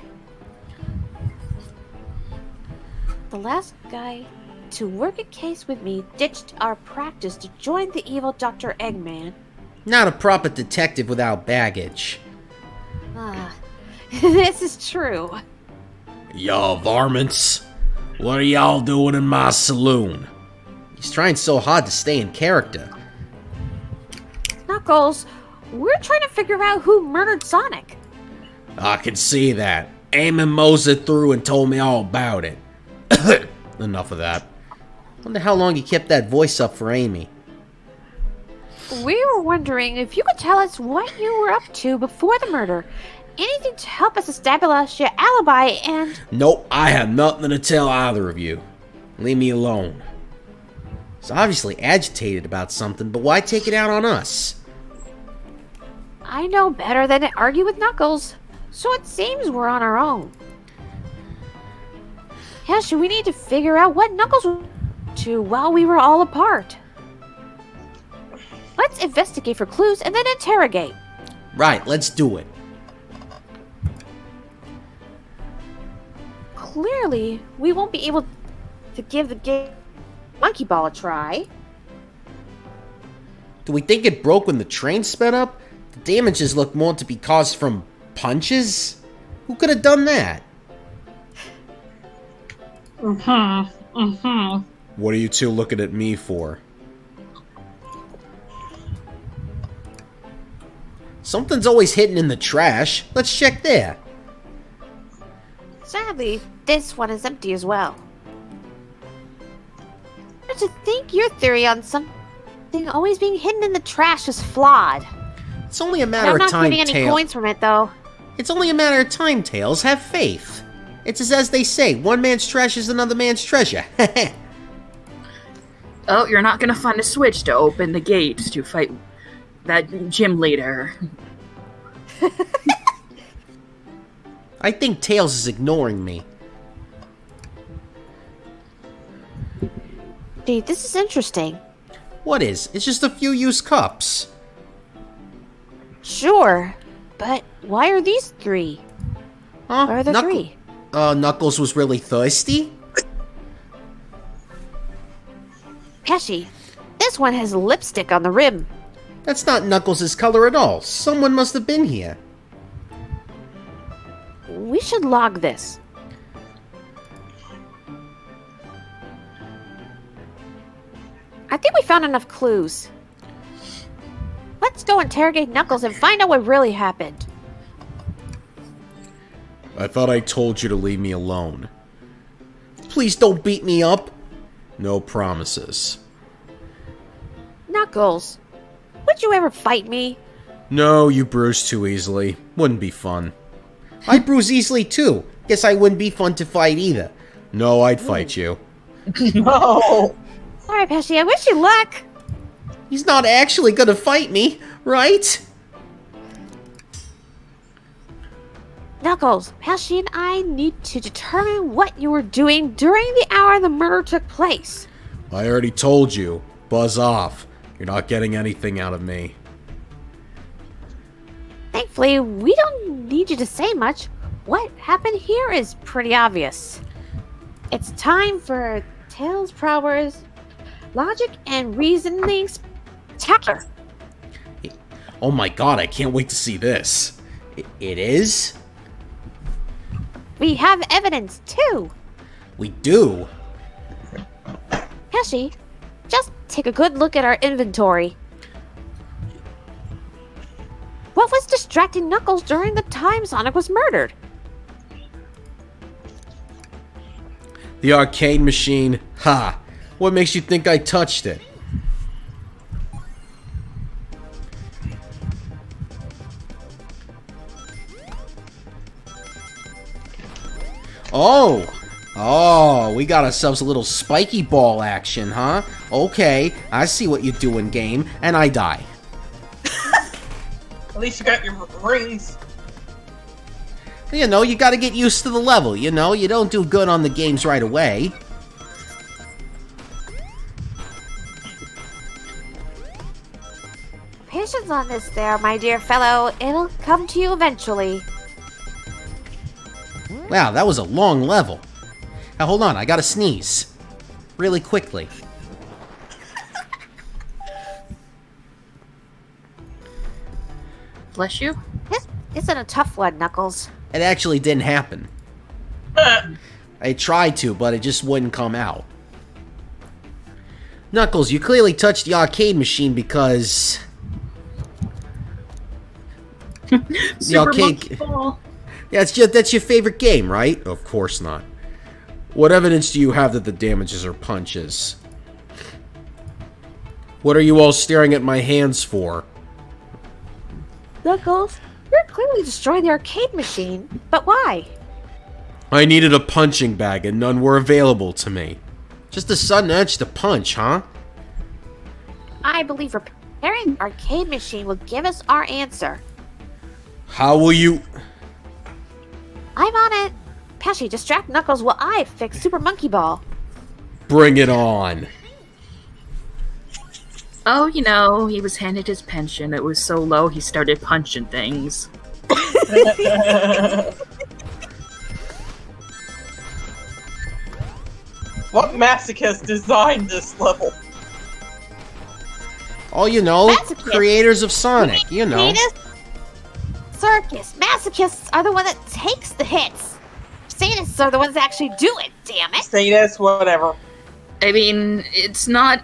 The last guy to work a case with me ditched our practice to join the evil Dr. Eggman. Not a proper detective without baggage. This is true. Y'all varmints, what are y'all doing in my saloon? He's trying so hard to stay in character. Knuckles, we're trying to figure out who murdered Sonic. I can see that. Eamon moseyed through and told me all about it. Enough of that. Wonder how long you kept that voice up for Amy. We were wondering if you could tell us what you were up to before the murder. Anything to help us establish your alibi and... Nope, I have nothing to tell either of you. Leave me alone. He's obviously agitated about something, but why take it out on us? I know better than to argue with Knuckles, so it seems we're on our own. Hesh, we need to figure out what Knuckles was up to while we were all apart. Let's investigate for clues and then interrogate. Right, let's do it. Clearly, we won't be able to give the game Monkey Ball a try. Do we think it broke when the train sped up? The damages look more to be caused from punches? Who could have done that? What are you two looking at me for? Something's always hidden in the trash. Let's check there. Sadly, this one is empty as well. To think your theory on something always being hidden in the trash is flawed. It's only a matter I'm of not time, getting any points from it, though. It's only a matter of time, Tails. Have faith. It's as they say, one man's trash is another man's treasure. Oh, you're not gonna find a switch to open the gate to fight that gym leader. I think Tails is ignoring me. Dude, this is interesting. What is? It's just a few used cups. Sure, but why are these three? Huh? Why are there three? Knuckles was really thirsty? Pesci, this one has lipstick on the rim. That's not Knuckles' color at all. Someone must have been here. We should log this. I think we found enough clues. Let's go interrogate Knuckles and find out what really happened. I thought I told you to leave me alone. Please don't beat me up. No promises. Knuckles, would you ever fight me? No, you bruise too easily. Wouldn't be fun. I bruise easily too. Guess I wouldn't be fun to fight either. No, I'd fight you. No. Alright, Pesci, I wish you luck. He's not actually gonna fight me, right? Knuckles, Pesci and I need to determine what you were doing during the hour the murder took place. I already told you. Buzz off. You're not getting anything out of me. Thankfully, we don't need you to say much. What happened here is pretty obvious. It's time for Tails' prowess, logic, and reasoning spectacular. Oh my god, I can't wait to see this. It is? We have evidence, too. We do? Pesci, just take a good look at our inventory. What was distracting Knuckles during the time Sonic was murdered? The arcade machine. Ha! What makes you think I touched it? Oh! Oh, we got ourselves a little spiky ball action, huh? Okay, I see what you're doing, game, and I die. At least you got your rings. You know, you gotta get used to the level, you know? You don't do good on the games right away. Patience on this there, my dear fellow. It'll come to you eventually. Wow, that was a long level. Now, hold on, I gotta sneeze. Really quickly. Bless you. This isn't a tough one, Knuckles. It actually didn't happen. I tried to, but it just wouldn't come out. Knuckles, you clearly touched the arcade machine because... the arcade... Yeah, that's your favorite game, right? Of course not. What evidence do you have that the damages are punches? What are you all staring at my hands for? Knuckles, you're clearly destroying the arcade machine, but why? I needed a punching bag and none were available to me. Just a sudden urge to punch, huh? I believe repairing the arcade machine will give us our answer. How will you... I'm on it. Pesci, distract Knuckles while I fix Super Monkey Ball. Bring it on. Oh, you know, he was handed his pension. It was so low, he started punching things. What masochist designed this level? Oh, you know, Masochist. creators of Sonic, you know. Sadist? Circus. Masochists are the one that takes the hits. Sadists are the ones that actually do it, damn it. Say this, whatever. I mean, it's not...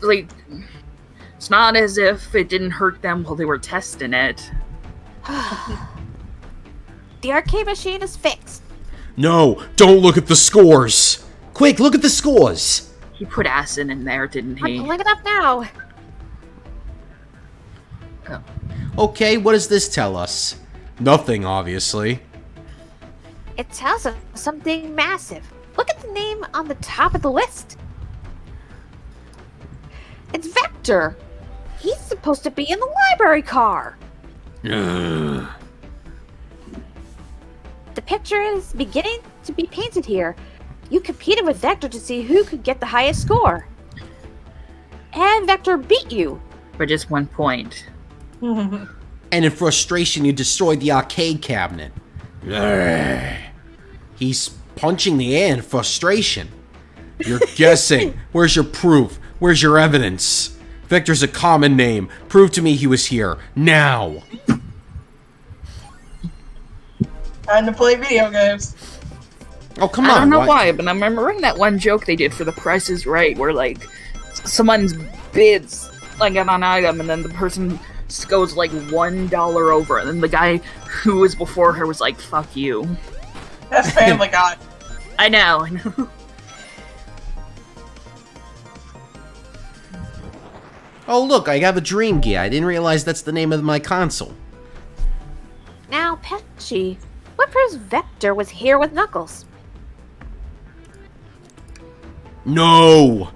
like... It's not as if it didn't hurt them while they were testing it. The arcade machine is fixed. No, don't look at the scores. Quick, look at the scores. He put acid in there, didn't I'm he? pulling it up now. Oh. Okay, what does this tell us? Nothing, obviously. It tells us something massive. Look at the name on the top of the list. It's Vector. He's supposed to be in the library car. The picture is beginning to be painted here. You competed with Vector to see who could get the highest score. And Vector beat you. For just 1 point. And in frustration, you destroyed the arcade cabinet. He's punching the air in frustration. You're guessing. Where's your proof? Where's your evidence? Victor's a common name. Prove to me he was here. Now. Time to play video games. Oh, come on. I don't know why, but I'm remembering that one joke they did for The Price is Right, where, like, someone's bids, like, on an item, and then the person goes, like, $1 over, and then the guy who was before her was like, fuck you. That's Family Guy. I know. Oh, look, I have a Dream Gear. I didn't realize that's the name of my console. Now, Pesci, what proves Vector was here with Knuckles? No!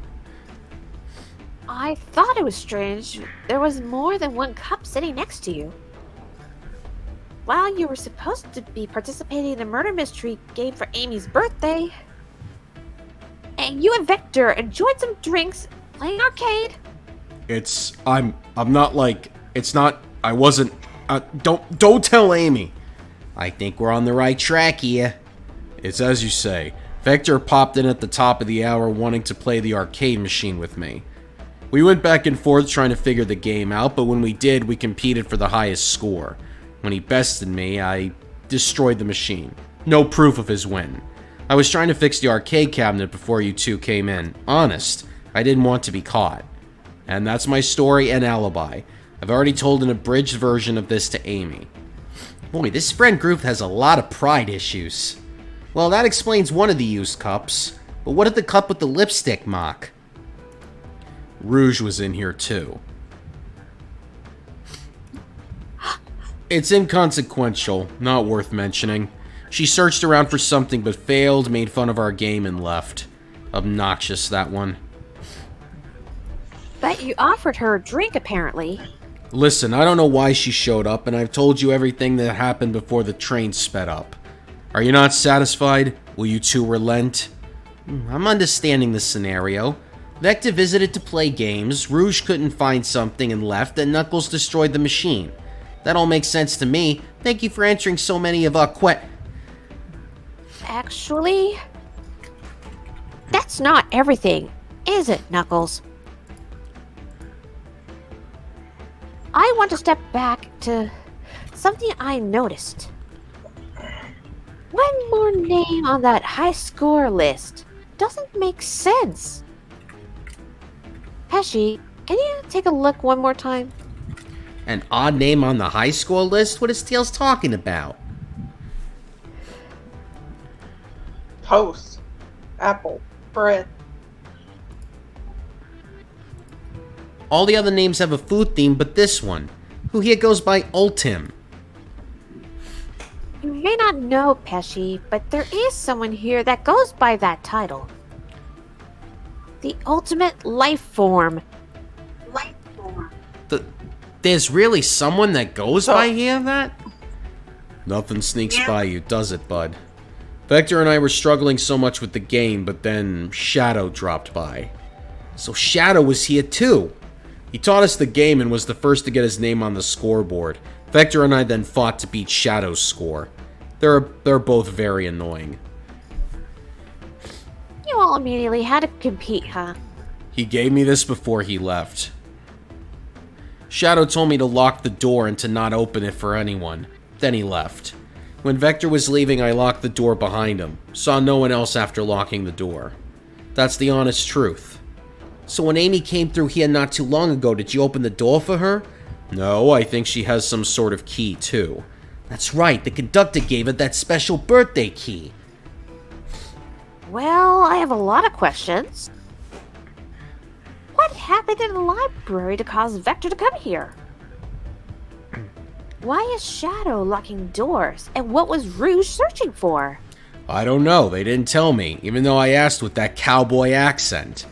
I thought it was strange. There was more than one cup sitting next to you. While you were supposed to be participating in the murder mystery game for Amy's birthday, and you and Vector enjoyed some drinks playing arcade. I'm not like, it's not, I wasn't, don't tell Amy. I think we're on the right track here. It's as you say. Vector popped in at the top of the hour wanting to play the arcade machine with me. We went back and forth trying to figure the game out, but when we did, we competed for the highest score. When he bested me, I destroyed the machine. No proof of his win. I was trying to fix the arcade cabinet before you two came in. Honest, I didn't want to be caught. And that's my story and alibi. I've already told an abridged version of this to Amy. Boy, this friend group has a lot of pride issues. Well, that explains one of the used cups. But what of the cup with the lipstick mark? Rouge was in here too. It's inconsequential, not worth mentioning. She searched around for something but failed, made fun of our game, and left. Obnoxious, that one. But you offered her a drink, apparently. Listen, I don't know why she showed up, and I've told you everything that happened before the train sped up. Are you not satisfied? Will you two relent? I'm understanding the scenario. Vector visited to play games, Rouge couldn't find something and left, and Knuckles destroyed the machine. That all makes sense to me. Thank you for answering so many of our Actually, that's not everything, is it, Knuckles? I want to step back to something I noticed. One more name on that high score list doesn't make sense. Pesci, can you take a look one more time? An odd name on the high score list? What is Tails talking about? Toast. Apple. Bread. All the other names have a food theme, but this one, who here goes by Ultim. You may not know, Pesci, but there is someone here that goes by that title. The ultimate life form. There's really someone that goes by here that? Nothing sneaks by you, does it, bud? Vector and I were struggling so much with the game, but then Shadow dropped by. So Shadow was here too. He taught us the game and was the first to get his name on the scoreboard. Vector and I then fought to beat Shadow's score. They're both very annoying. You all immediately had to compete, huh? He gave me this before he left. Shadow told me to lock the door and to not open it for anyone. Then he left. When Vector was leaving, I locked the door behind him. Saw no one else after locking the door. That's the honest truth. So when Amy came through here not too long ago, did you open the door for her? No, I think she has some sort of key too. That's right, the conductor gave her that special birthday key. Well, I have a lot of questions. What happened in the library to cause Vector to come here? Why is Shadow locking doors? And what was Rouge searching for? I don't know, they didn't tell me, even though I asked with that cowboy accent.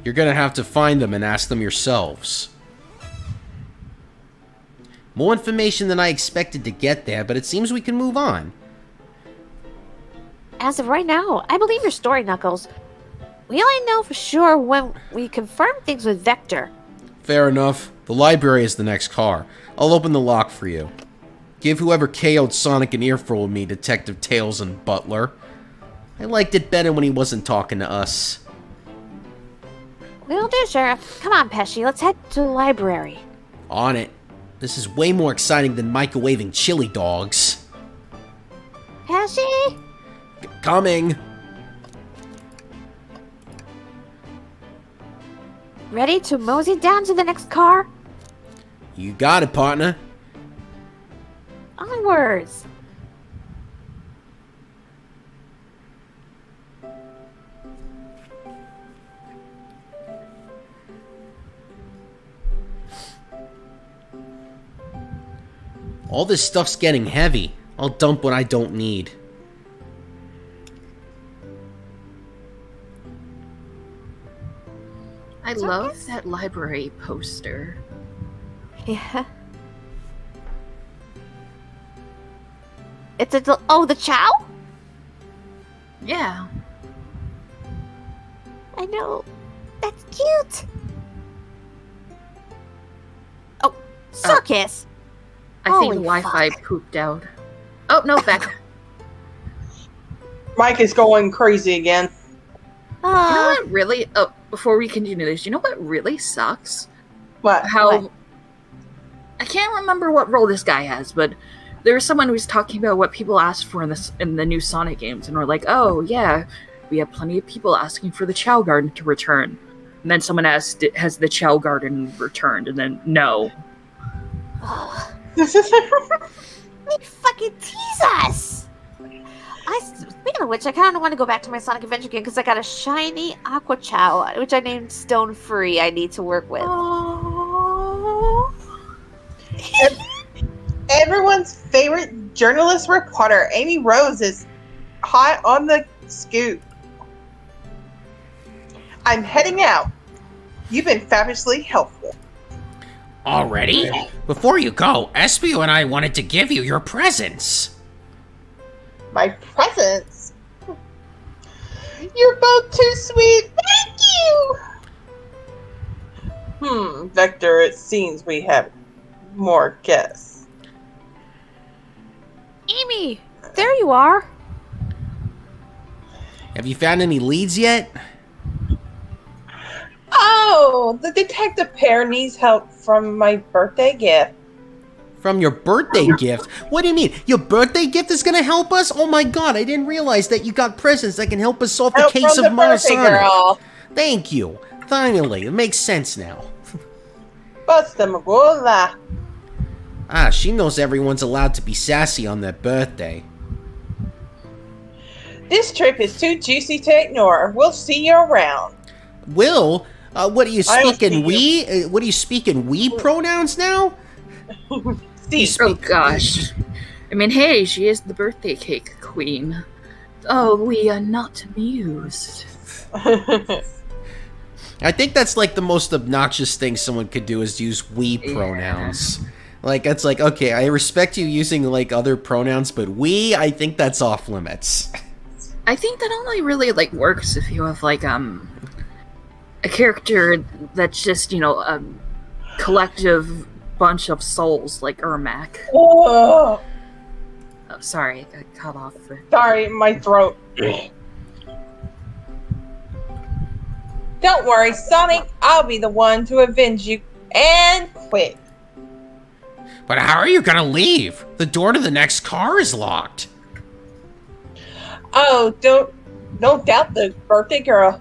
You're gonna have to find them and ask them yourselves. More information than I expected to get there, but it seems we can move on. As of right now, I believe your story, Knuckles. We only know for sure when we confirm things with Vector. Fair enough. The library is the next car. I'll open the lock for you. Give whoever KO'd Sonic an earful with me, Detective Tails and Butler. I liked it better when he wasn't talking to us. Will do, Sheriff. Come on, Pesci, let's head to the library. On it. This is way more exciting than microwaving chili dogs. Pesci? Coming! Ready to mosey down to the next car? You got it, partner. Onwards! All this stuff's getting heavy. I'll dump what I don't need. I love that library poster. Yeah. It's a oh, the Chow? Yeah. I know. That's cute. Oh, circus. I think Holy Wi-Fi fuck. pooped out. Oh, no, back. Mike is going crazy again. You know what really? Oh, before we continue this, you know what really sucks? What? How I can't remember what role this guy has, but there was someone who was talking about what people asked for in the new Sonic games, and we're like, oh yeah, we have plenty of people asking for the Chow Garden to return. And then someone asked, has the Chow Garden returned? And then no. They fucking tease us! Speaking of which, I kind of want to go back to my Sonic Adventure game because I got a shiny Aqua Chow, which I named Stone Free. I need to work with. Everyone's favorite journalist reporter, Amy Rose, is hot on the scoop. I'm heading out. You've been fabulously helpful. Already? Before you go, Espio and I wanted to give you your presents. My presents? You're both too sweet. Thank you. Vector, it seems we have more guests. Amy, there you are. Have you found any leads yet? Oh, the detective pair needs help from my birthday gift. From your birthday gift? What do you mean? Your birthday gift is gonna help us? Oh my god, I didn't realize that you got presents that can help us solve the Help case from of the birthday Monosonic. girl. Thank you. Finally, it makes sense now. Busta Magula. Ah, she knows everyone's allowed to be sassy on their birthday. This trip is too juicy to ignore. We'll see you around. Will? What are you I don't speaking speak we? What are you speaking we pronouns now? See, Oh gosh. I mean, hey, she is the birthday cake queen. Oh, we are not amused. I think that's like the most obnoxious thing someone could do is use we pronouns. Like, it's like, okay, I respect you using like other pronouns, but we, I think that's off limits. I think that only really like works if you have like a character that's just, you know, a collective bunch of souls like Ermac. Whoa. Oh, sorry, I got cut off there. Sorry, my throat. Don't worry, Sonic. I'll be the one to avenge you, and quick. But how are you gonna leave? The door to the next car is locked. Oh, don't doubt the birthday girl.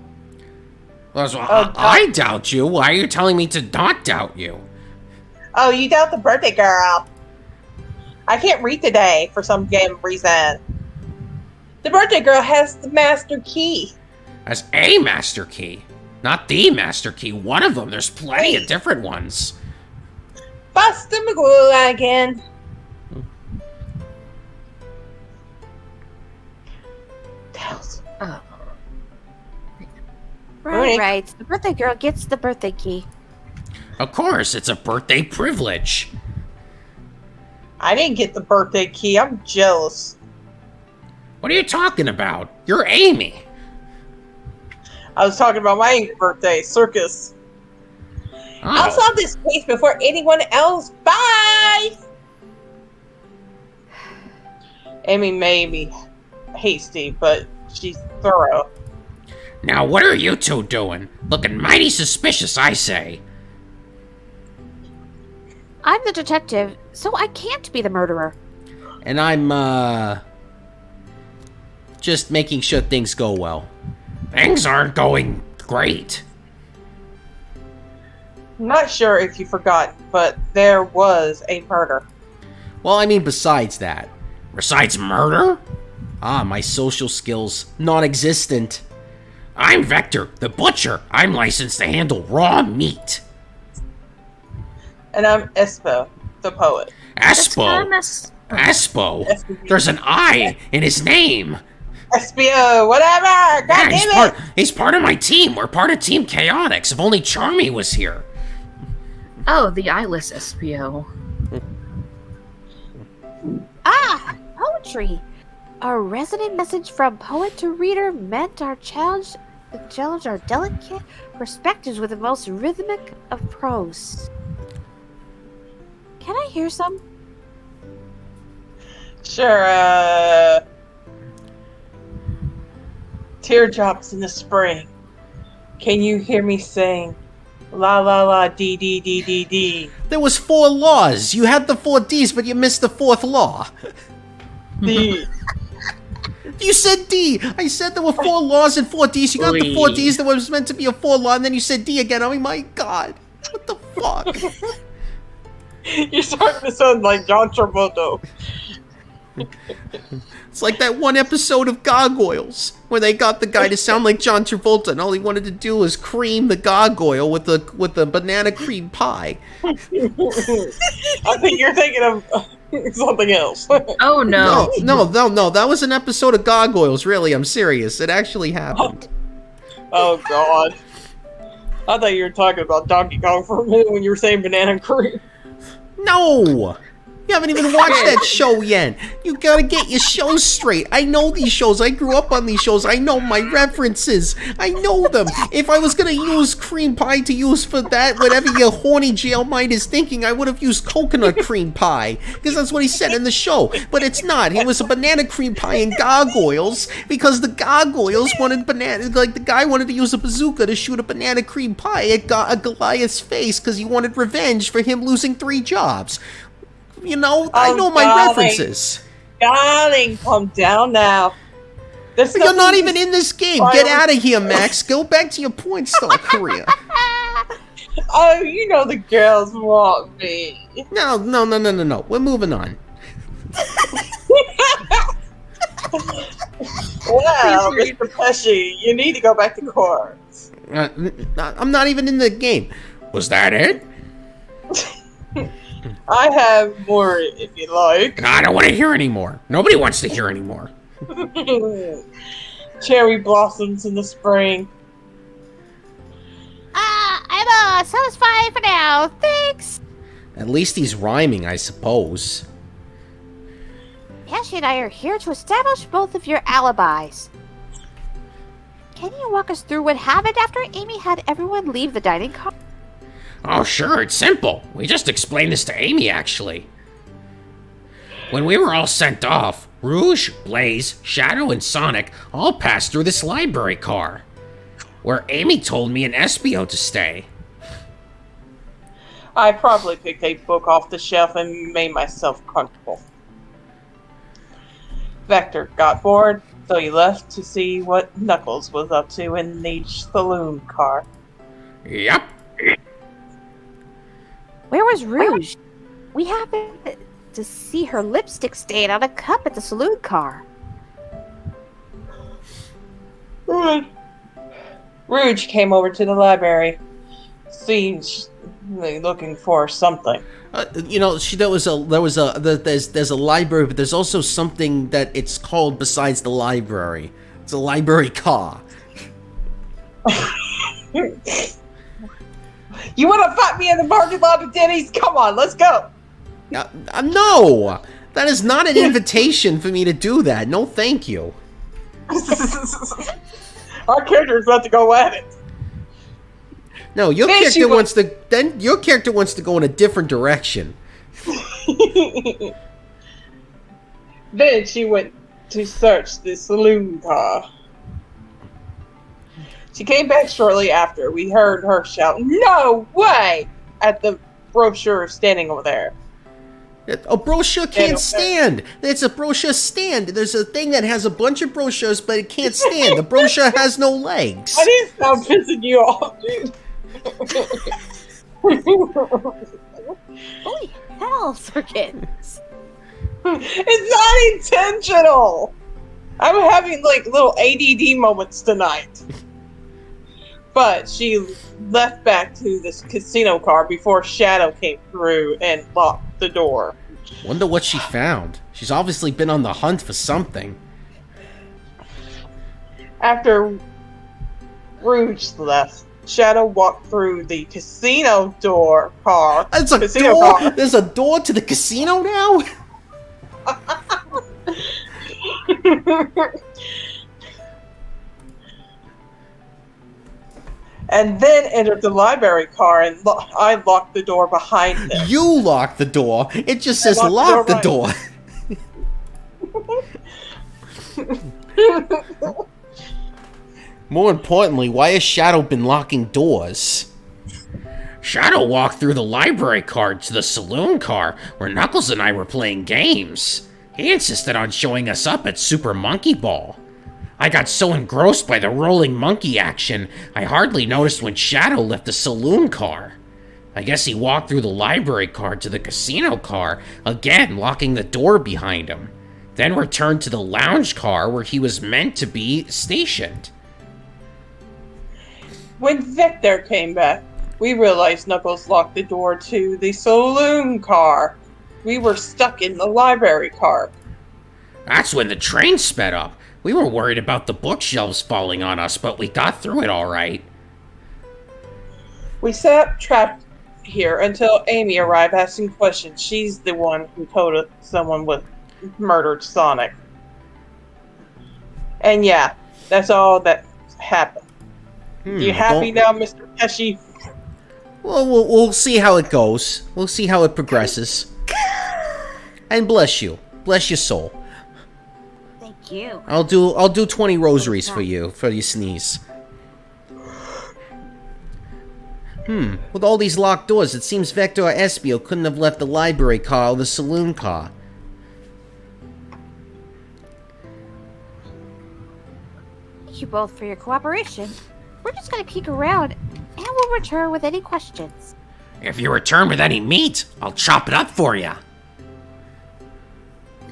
I doubt you. Why are you telling me to not doubt you? Oh, you doubt the birthday girl. I can't read today for some damn reason. The birthday girl has the master key. As a master key. Not the master key. One of them. There's plenty of different ones. Busta Magula again. Oh. Right. The birthday girl gets the birthday key. Of course, it's a birthday privilege. I didn't get the birthday key. I'm jealous. What are you talking about? You're Amy. I was talking about my birthday circus. I'll Oh, solve this case before anyone else. Bye! Amy may be hasty, but she's thorough. now what are you two doing? Looking mighty suspicious, I say. I'm the detective, so I can't be the murderer. And I'm, just making sure things go well. Things aren't going great. I'm not sure if you forgot, but there was a murder. Well, I mean, besides that. Besides murder? Ah, my social skills, non-existent. I'm Vector, the butcher. I'm licensed to handle raw meat. And I'm Espo, the poet. Espo. Thomas. Espo. There's an I in his name. SBO, whatever! God Yeah, damn it! he's part of my team. We're part of Team Chaotix. If only Charmy was here. Oh, the eyeless SPO. Ah! Poetry! A resonant message from poet to reader meant our challenge our delicate perspectives with the most rhythmic of prose. Can I hear some? teardrops in the spring. Can you hear me sing, la la la, dee dee dee dee dee? There was 4 laws. You had the 4 Ds, but you missed the 4th law. Dee. You said D. I said there were 4 laws and 4 Ds. You got the 4 Ds that was meant to be a 4 law, and then you said D again. Oh my god. What the fuck? You're starting to sound like John Travolta. It's like that one episode of Gargoyles where they got the guy to sound like John Travolta, and all he wanted to do was cream the gargoyle with the banana cream pie. I think you're thinking of something else. Oh no. No. That was an episode of Gargoyles. Really, I'm serious. It actually happened. Oh god. I thought you were talking about Donkey Kong for a minute when you were saying banana cream. No! You haven't even watched that show yet. You gotta get your shows straight. I know these shows. I grew up on these shows. I know my references. I know them. If I was gonna use cream pie to use for that, whatever your horny jail mind is thinking, I would have used coconut cream pie. Because that's what he said in the show. But it's not. It was a banana cream pie in Gargoyles because the Gargoyles wanted banana. Like, the guy wanted to use a bazooka to shoot a banana cream pie at Goliath's face because he wanted revenge for him losing 3 jobs. You know, I know my references. Darling, calm down now. But you're not even in this game. Get out of here, Max. Go back to your porn star career. Oh, you know the girls want me. No. We're moving on. Well, Mr. Pesci, you need to go back to court. I'm not even in the game. Was that it? I have more if you like. I don't want to hear anymore. Nobody wants to hear anymore. Cherry blossoms in the spring. I'm satisfied for now. Thanks. At least he's rhyming, I suppose. Pesci and I are here to establish both of your alibis. Can you walk us through what happened after Amy had everyone leave the dining car? Oh, sure, it's simple. We just explained this to Amy, actually. When we were all sent off, Rouge, Blaze, Shadow, and Sonic all passed through this library car, where Amy told me and Espio to stay. I probably picked a book off the shelf and made myself comfortable. Vector got bored, so he left to see what Knuckles was up to in the saloon car. Yep. Where was Rouge? We happened to see her lipstick stain on a cup at the saloon car. Rouge came over to the library. Seems looking for something. There's a library, but there's also something that it's called besides the library. It's a library car. You want to fight me in the parking lot of Denny's? Come on, let's go. No, that is not an invitation for me to do that. No, thank you. Our character is about to go at it. No, your character wants to go in a different direction. Then she went to search the saloon car. She came back shortly after. We heard her shout, "No way!" at the brochure standing over there. A brochure can't stand. It's a brochure stand. There's a thing that has a bunch of brochures, but it can't stand. The brochure has no legs. I didn't stop pissing you off, dude. Holy hell, Circuits. It's not intentional. I'm having like little ADD moments tonight. But she left back to this casino car before Shadow came through and locked the door. Wonder what she found. She's obviously been on the hunt for something. After Rouge left, Shadow walked through the casino car. That's a casino door? Car. There's a door to the casino now? And then entered the library car, and I locked the door behind him. You locked the door. It just says lock the door. More importantly, why has Shadow been locking doors? Shadow walked through the library card to the saloon car where Knuckles and I were playing games. He insisted on showing us up at Super Monkey Ball. I got so engrossed by the rolling monkey action, I hardly noticed when Shadow left the saloon car. I guess he walked through the library car to the casino car, again locking the door behind him. Then returned to the lounge car where he was meant to be stationed. When Victor came back, we realized Knuckles locked the door to the saloon car. We were stuck in the library car. That's when the train sped up. We were worried about the bookshelves falling on us, but we got through it all right. We sat trapped here until Amy arrived asking questions. She's the one who told us someone was murdered Sonic. And yeah, that's all that happened. You happy now, Mr. Pesci? Well, we'll see how it goes. We'll see how it progresses. And bless you. Bless your soul. Thank you. I'll do 20 rosaries for you sneeze. With all these locked doors, it seems Vector or Espio couldn't have left the library car or the saloon car. Thank you both for your cooperation. We're just gonna peek around, and we'll return with any questions. If you return with any meat, I'll chop it up for you.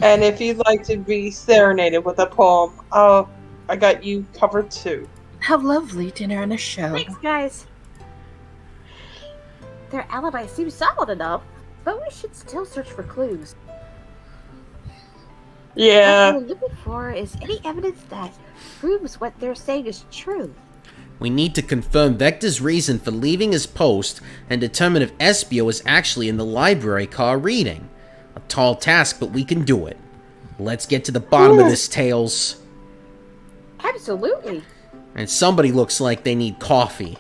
And if you'd like to be serenaded with a poem, I got you covered too. How lovely, dinner and a show. Thanks, guys. Their alibi seems solid enough, but we should still search for clues. Yeah. What we're looking for is any evidence that proves what they're saying is true. We need to confirm Vector's reason for leaving his post and determine if Espio is actually in the library car reading. A tall task, but we can do it. Let's get to the bottom of this, Tails. Absolutely. And somebody looks like they need coffee.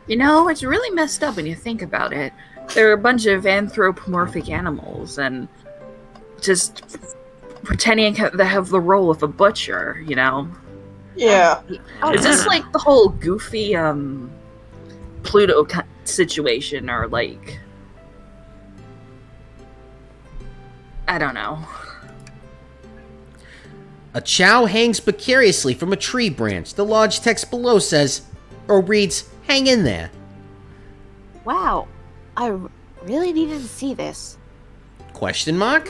You know, it's really messed up when you think about it. They're a bunch of anthropomorphic animals and just pretending to have the role of a butcher, you know? Yeah. Is this like the whole goofy Pluto situation, or like, I don't know. A chow hangs precariously from a tree branch. The large text below says, or reads, "Hang in there." Wow, I really needed to see this. Question mark?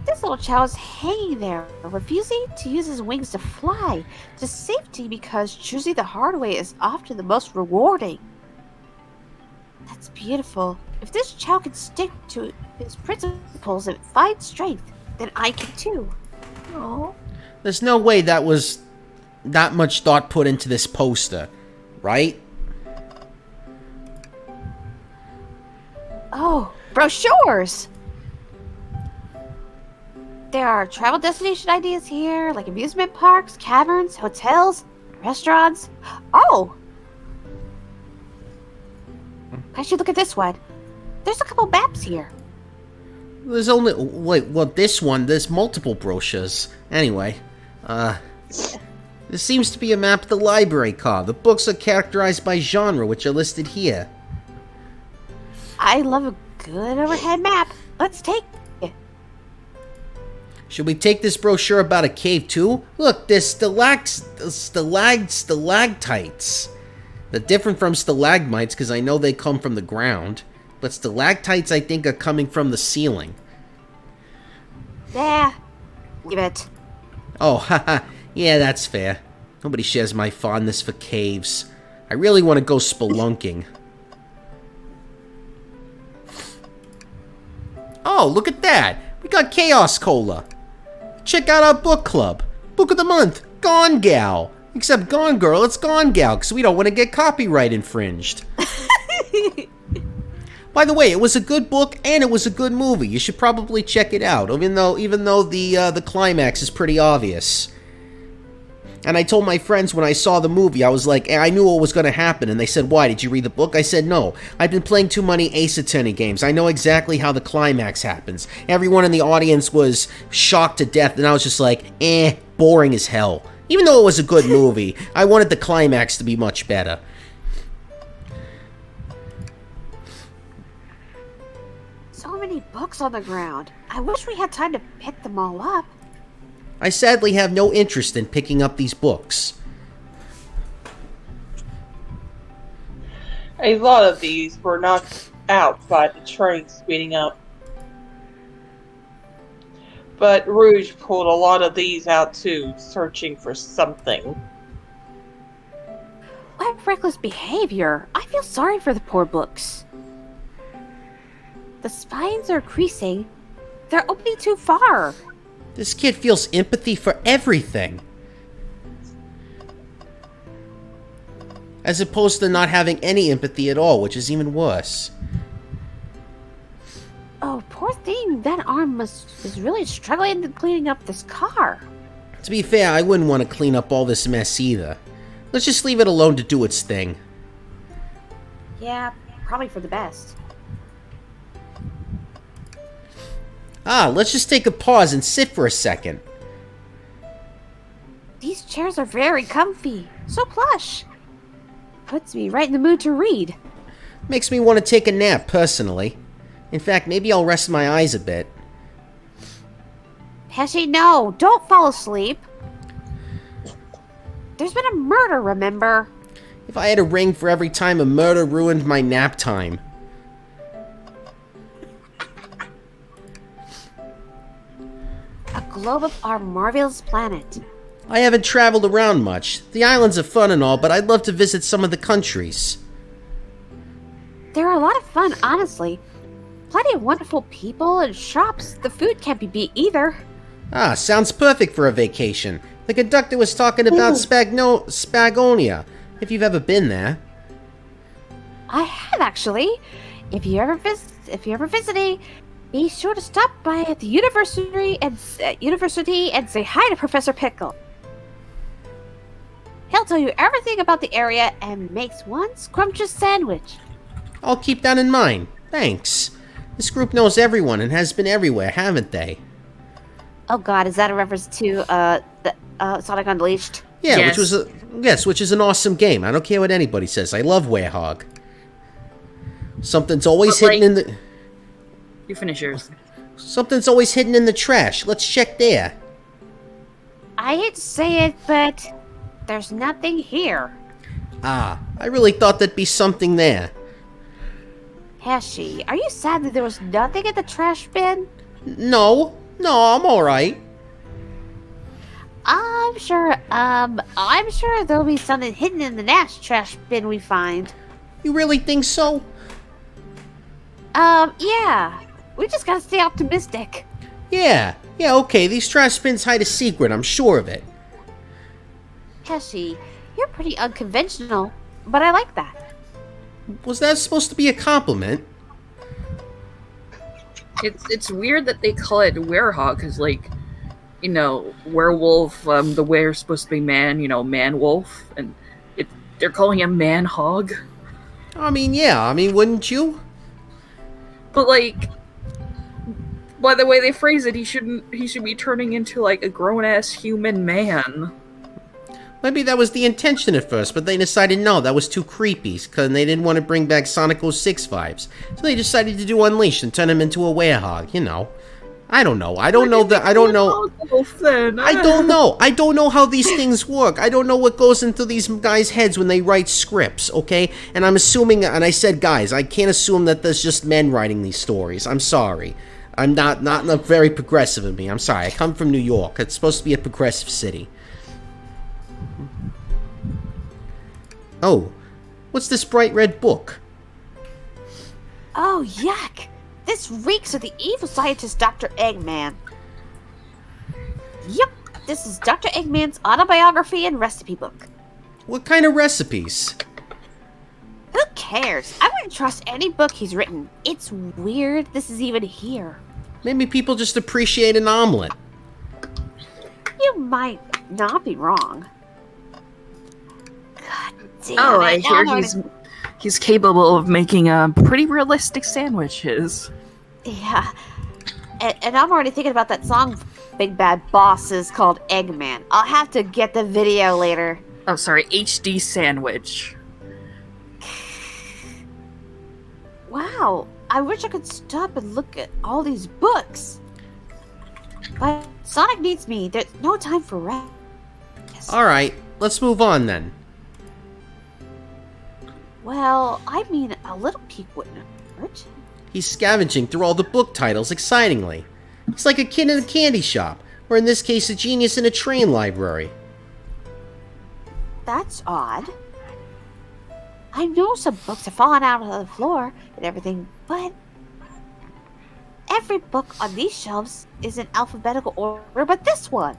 This little chow is hanging there, refusing to use his wings to fly to safety because choosing the hard way is often the most rewarding. That's beautiful. If this chow can stick to his principles and find strength, then I can too. Oh. There's no way that was that much thought put into this poster, right? Oh, brochures! There are travel destination ideas here, like amusement parks, caverns, hotels, restaurants. Oh! I should look at this one. There's a couple maps here. There's only... Wait, well, this one, there's multiple brochures. Anyway, there seems to be a map of the library car. The books are characterized by genre, which are listed here. I love a good overhead map. Let's take it. Should we take this brochure about a cave too? Look, there's stalactites. They're different from stalagmites because I know they come from the ground. But stalactites, I think, are coming from the ceiling. Yeah, give it. Oh, haha. Yeah, that's fair. Nobody shares my fondness for caves. I really want to go spelunking. Oh, look at that! We got Chaos Cola! Check out our book club! Book of the month, Gone Gal! Except Gone Girl, it's Gone Gal, because we don't want to get copyright infringed. By the way, it was a good book and it was a good movie. You should probably check it out, even though the climax is pretty obvious. And I told my friends when I saw the movie, I was like, I knew what was going to happen. And they said, why? Did you read the book? I said, no. I've been playing too many Ace Attorney games. I know exactly how the climax happens. Everyone in the audience was shocked to death. And I was just like, boring as hell. Even though it was a good movie, I wanted the climax to be much better. So many books on the ground. I wish we had time to pick them all up. I sadly have no interest in picking up these books. A lot of these were knocked out by the train speeding up. But Rouge pulled a lot of these out too, searching for something. What reckless behavior. I feel sorry for the poor books. The spines are creasing. They're opening too far. This kid feels empathy for everything. As opposed to not having any empathy at all, which is even worse. Oh, poor thing. That arm is really struggling in cleaning up this car. To be fair, I wouldn't want to clean up all this mess either. Let's just leave it alone to do its thing. Yeah, probably for the best. Let's just take a pause and sit for a second. These chairs are very comfy. So plush. Puts me right in the mood to read. Makes me want to take a nap, personally. In fact, maybe I'll rest my eyes a bit. Pesci, no. Don't fall asleep. There's been a murder, remember? If I had a ring for every time a murder ruined my nap time. A globe of our marvelous planet. I haven't traveled around much. The islands are fun and all, but I'd love to visit some of the countries. They're a lot of fun, honestly. Plenty of wonderful people and shops. The food can't be beat either. Sounds perfect for a vacation. The conductor was talking about Spagonia, if you've ever been there. I have actually. If you're ever visiting, be sure to stop by at the university and say hi to Professor Pickle. He'll tell you everything about the area and makes one scrumptious sandwich. I'll keep that in mind. Thanks. This group knows everyone and has been everywhere, haven't they? Oh God, is that a reference to Sonic Unleashed? Yeah, Yes. which is an awesome game. I don't care what anybody says. I love Werehog. Something's always But, hidden in the You finish yours. Something's always hidden in the trash. Let's check there. I hate to say it, but there's nothing here. I really thought there'd be something there. Hashi, are you sad that there was nothing in the trash bin? No, I'm alright. I'm sure there'll be something hidden in the next trash bin we find. You really think so? Yeah. We just gotta stay optimistic. Yeah, okay, these trash bins hide a secret, I'm sure of it. Hashi, you're pretty unconventional, but I like that. Was that supposed to be a compliment? It's weird that they call it werehog, because, like, you know, werewolf, the were's supposed to be man, man-wolf, and they're calling him man-hog. Wouldn't you? But, like, by the way they phrase it, he should be turning into, like, a grown-ass human man. Maybe that was the intention at first, but they decided no, that was too creepy, because they didn't want to bring back Sonic 06 vibes. So they decided to do Unleashed and turn him into a werehog, I don't know. I don't know how these things work. I don't know what goes into these guys' heads when they write scripts, okay? And I'm assuming, and I said guys, I can't assume that there's just men writing these stories. I'm sorry. I'm not very progressive of me. I'm sorry. I come from New York. It's supposed to be a progressive city. Oh, what's this bright red book? Oh, yuck! This reeks of the evil scientist Dr. Eggman. Yep, this is Dr. Eggman's autobiography and recipe book. What kind of recipes? Who cares? I wouldn't trust any book he's written. It's weird this is even here. Maybe people just appreciate an omelet. You might not be wrong. God damn Oh, it. I hear he's capable of making pretty realistic sandwiches. Yeah. And I'm already thinking about that song big bad boss is called Eggman. I'll have to get the video later. Oh, sorry, HD Sandwich. Wow, I wish I could stop and look at all these books. But Sonic needs me. There's no time for rest. Alright, let's move on then. Well, I mean, a little peek wouldn't hurt. He's scavenging through all the book titles excitingly. He's like a kid in a candy shop, or in this case, a genius in a train library. That's odd. I know some books have fallen out of the floor and everything, but every book on these shelves is in alphabetical order but this one.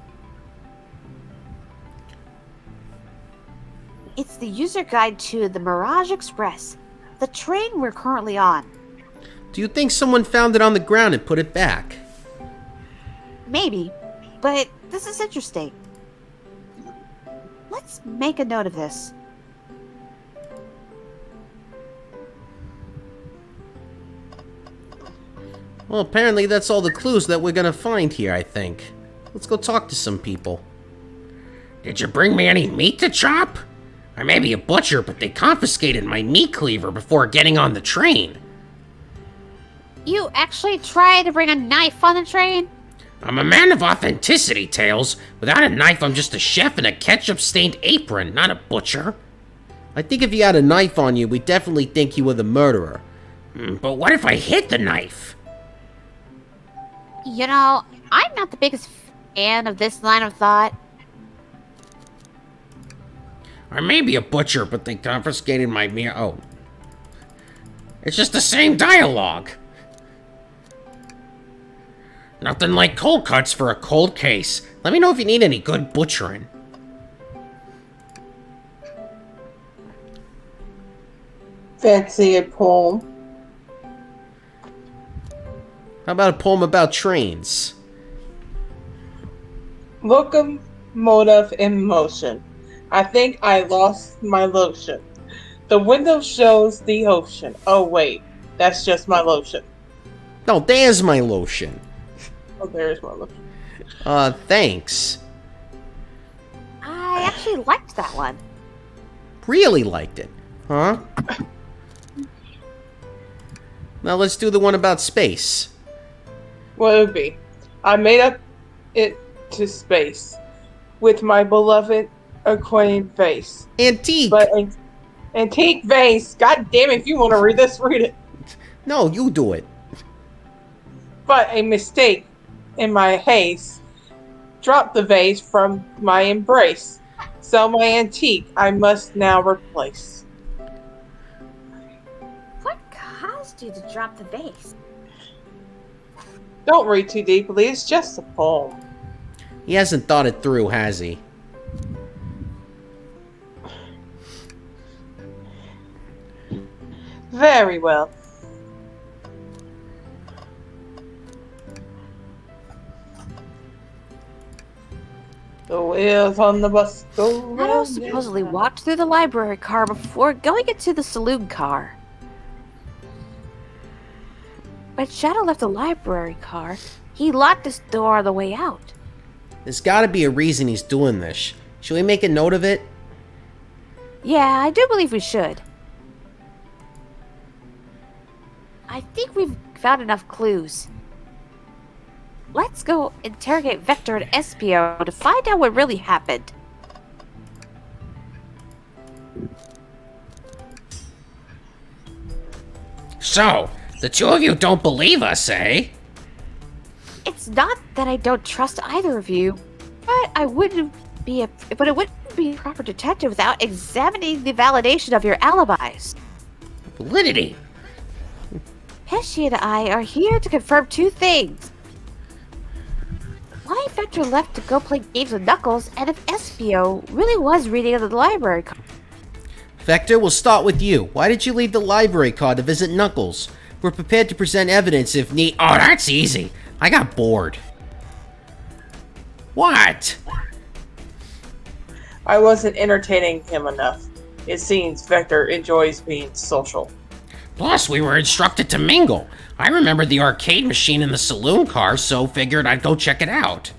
It's the user guide to the Mirage Express, the train we're currently on. Do you think someone found it on the ground and put it back? Maybe, but this is interesting. Let's make a note of this. Well, apparently that's all the clues that we're gonna find here, I think. Let's go talk to some people. Did you bring me any meat to chop? I may be a butcher, but they confiscated my meat cleaver before getting on the train. You actually tried to bring a knife on the train? I'm a man of authenticity, Tails. Without a knife, I'm just a chef in a ketchup-stained apron, not a butcher. I think if you had a knife on you, we'd definitely think you were the murderer. But what if I hid the knife? You know, I'm not the biggest fan of this line of thought. I may be a butcher, but they confiscated my meat. Oh. It's just the same dialogue. Nothing like cold cuts for a cold case. Let me know if you need any good butchering. Fancy a poem. How about a poem about trains? Locomotive in motion. I think I lost my lotion. The window shows the ocean. Oh wait, that's just my lotion. No, there's my lotion. Oh, there's my lotion. Thanks. I actually liked that one. Really liked it. Huh? Now let's do the one about space. What would it be? I made up it to space with my beloved acquainted face. Antique! But antique vase. God damn it! If you want to read this, read it. No, you do it. But a mistake in my haste dropped the vase from my embrace. So my antique I must now replace. What caused you to drop the vase? Don't read too deeply. It's just a poem. He hasn't thought it through, has he? Very well. The wheels on the bus go round. Shadow supposedly walked through the library car before going into the saloon car. But Shadow left the library car. He locked his door on the way out. There's gotta be a reason he's doing this. Should we make a note of it? Yeah, I do believe we should. I think we've found enough clues. Let's go interrogate Vector and Espio to find out what really happened. So, the two of you don't believe us, eh? It's not that I don't trust either of you, but it wouldn't be a proper detective without examining the validation of your alibis. Validity. Pesci and I are here to confirm two things. Why Vector left to go play games with Knuckles, and if Espio really was reading the library card. Vector, we'll start with you. Why did you leave the library card to visit Knuckles? We're prepared to present evidence if need. Oh, that's easy. I got bored. What? I wasn't entertaining him enough. It seems Vector enjoys being social. Plus, we were instructed to mingle. I remembered the arcade machine in the saloon car, so figured I'd go check it out.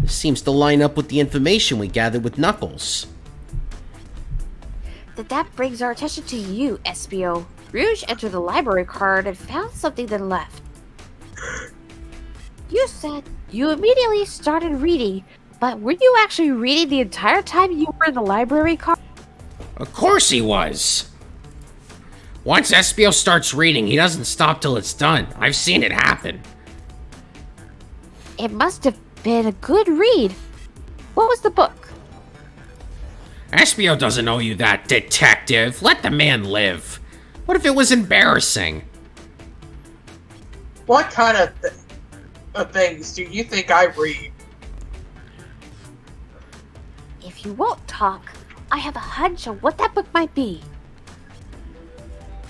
This seems to line up with the information we gathered with Knuckles. That brings our attention to you, Espio. Rouge entered the library card and found something then left. You said you immediately started reading, but were you actually reading the entire time you were in the library card? Of course he was. Once Espio starts reading, he doesn't stop till it's done. I've seen it happen. It must have been a good read. What was the book? Espio doesn't owe you that, detective. Let the man live. What if it was embarrassing? What kind of things do you think I read? If you won't talk, I have a hunch of what that book might be.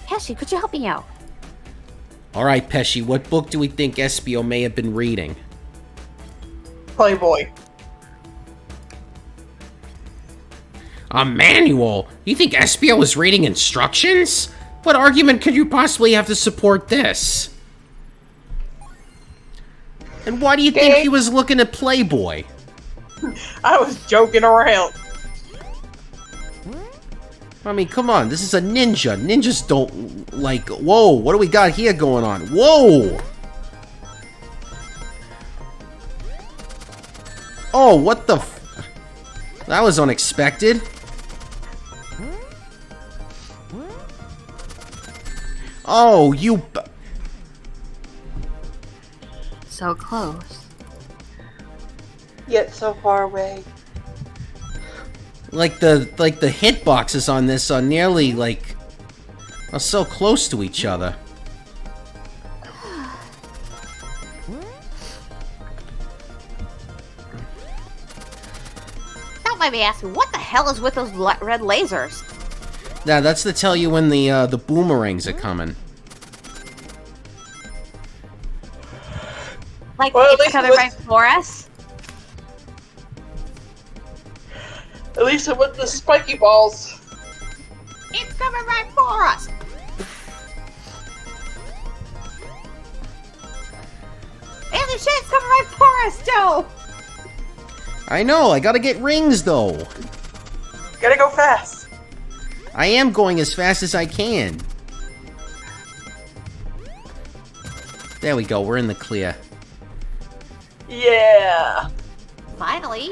Pesci, could you help me out? Alright, Pesci, what book do we think Espio may have been reading? Playboy. A manual? You think Espio was reading instructions? What argument could you possibly have to support this? And why do you think he was looking at Playboy? I was joking around. I mean, come on, this is a ninja. Ninjas don't, like, whoa, what do we got here going on? Whoa! Oh, what the that was unexpected. Oh, you So close. Yet so far away. like the hitboxes on this are nearly, like, are so close to each other. Don't mind me asking, what the hell is with those red lasers? Yeah, that's to tell you when the boomerangs are coming. Like, Well, at it's least coming it was- right for us? At least with the spiky balls. It's coming right for us! And the shit's coming right for us, too! I know, I gotta get rings, though. Gotta go fast. I am going as fast as I can. There we go, we're in the clear. Yeah. Finally.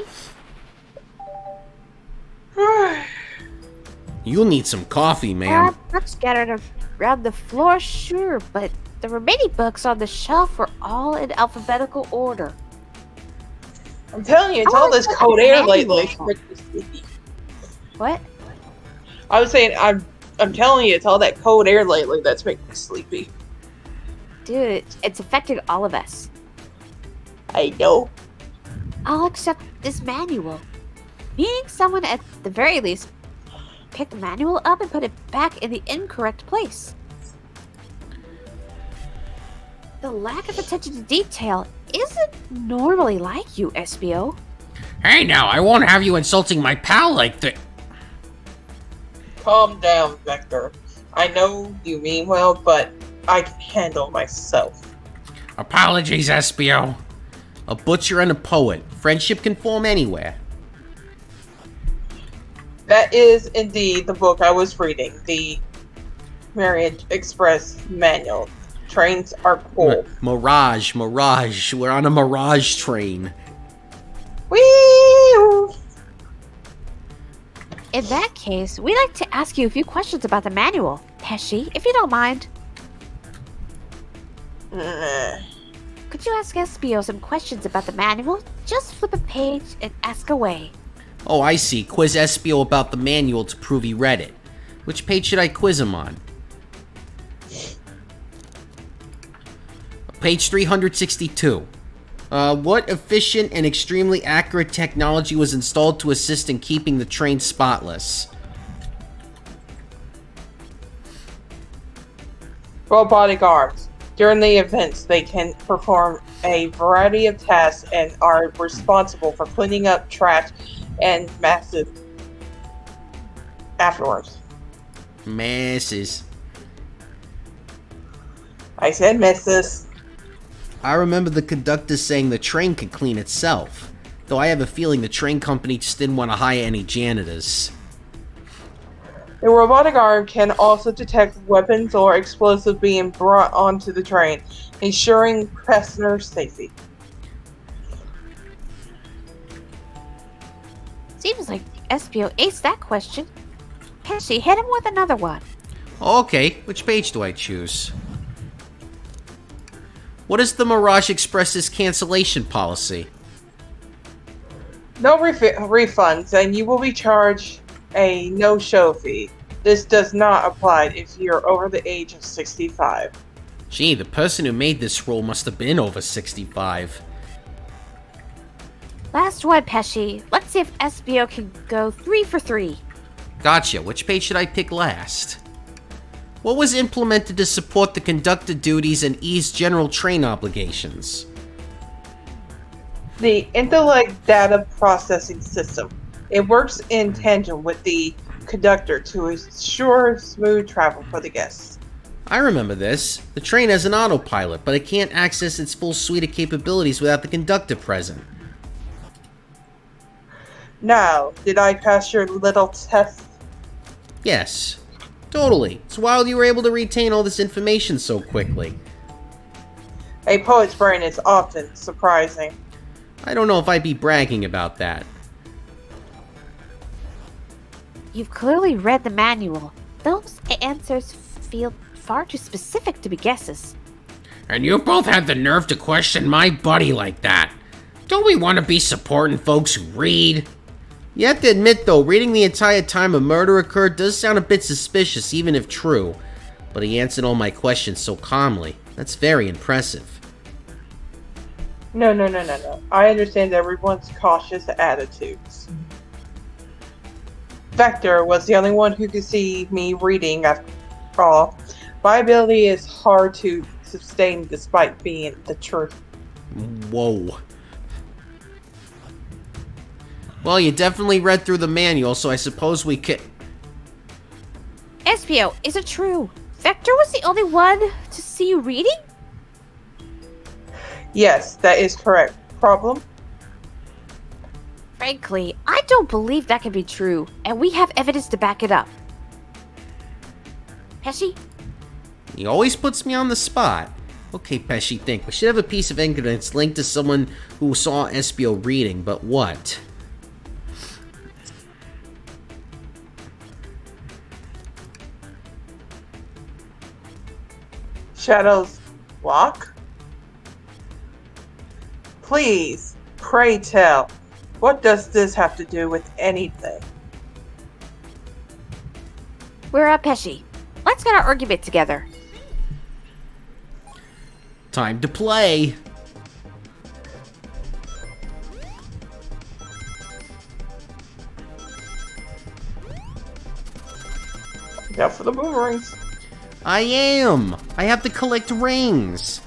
You'll need some coffee, ma'am. Books scattered around the floor, sure, but the remaining books on the shelf were all in alphabetical order. I'm telling you, it's all this cold air lately. It's making me sleepy. What? I was saying, I'm telling you, it's all that cold air lately that's making me sleepy. Dude, it's affecting all of us. I know. I'll accept this manual. Meaning someone at the very least picked the manual up and put it back in the incorrect place. The lack of attention to detail isn't normally like you, Espio. Hey now, I won't have you insulting my pal like that. Calm down, Vector. I know you mean well, but I can handle myself. Apologies, Espio. A butcher and a poet. Friendship can form anywhere. That is indeed the book I was reading, the Marriage Express Manual. Trains are cool. Mirage. We're on a Mirage train. Whee! In that case, we'd like to ask you a few questions about the manual, Pesci, if you don't mind. Could you ask Espio some questions about the manual? Just flip a page and ask away. Oh, I see. Quiz Espio about the manual to prove he read it. Which page should I quiz him on? Page 362. What efficient and extremely accurate technology was installed to assist in keeping the train spotless? Robotic arms. During the events, they can perform a variety of tasks and are responsible for cleaning up trash and massive afterwards. Masses. I said messes. I remember the conductor saying the train could clean itself. Though I have a feeling the train company just didn't want to hire any janitors. The robotic arm can also detect weapons or explosives being brought onto the train, ensuring passenger safety. Seems like SPO aced that question. Pesci, hit him with another one. Okay, which page do I choose? What is the Mirage Express's cancellation policy? No refunds, and you will be charged a no-show fee. This does not apply if you're over the age of 65. Gee, the person who made this rule must have been over 65. Last one, Pesci. Let's see if SBO can go 3 for 3. Gotcha, which page should I pick last? What was implemented to support the conductor duties and ease general train obligations? The Intellect Data Processing System. It works in tandem with the conductor to ensure smooth travel for the guests. I remember this. The train has an autopilot, but it can't access its full suite of capabilities without the conductor present. Now, did I pass your little test? Yes, totally. It's wild you were able to retain all this information so quickly. A poet's brain is often surprising. I don't know if I'd be bragging about that. You've clearly read the manual. Those answers feel far too specific to be guesses. And you both had the nerve to question my buddy like that. Don't we want to be supporting folks who read? You have to admit, though, reading the entire time a murder occurred does sound a bit suspicious, even if true. But he answered all my questions so calmly. That's very impressive. No. I understand everyone's cautious attitudes. Vector was the only one who could see me reading after all. My ability is hard to sustain despite being the truth. Whoa. Well, you definitely read through the manual, so I suppose we could... SPO, is it true? Vector was the only one to see you reading? Yes, that is correct. Problem? Frankly, I don't believe that can be true, and we have evidence to back it up. Pesci? He always puts me on the spot. Okay, Pesci, think. We should have a piece of evidence linked to someone who saw SPO reading, but what? Shadow's walk? Please, pray tell. What does this have to do with anything? We're up, Pesci. Let's get our argument together. Time to play. Now for the boomerangs. I am. I have to collect rings.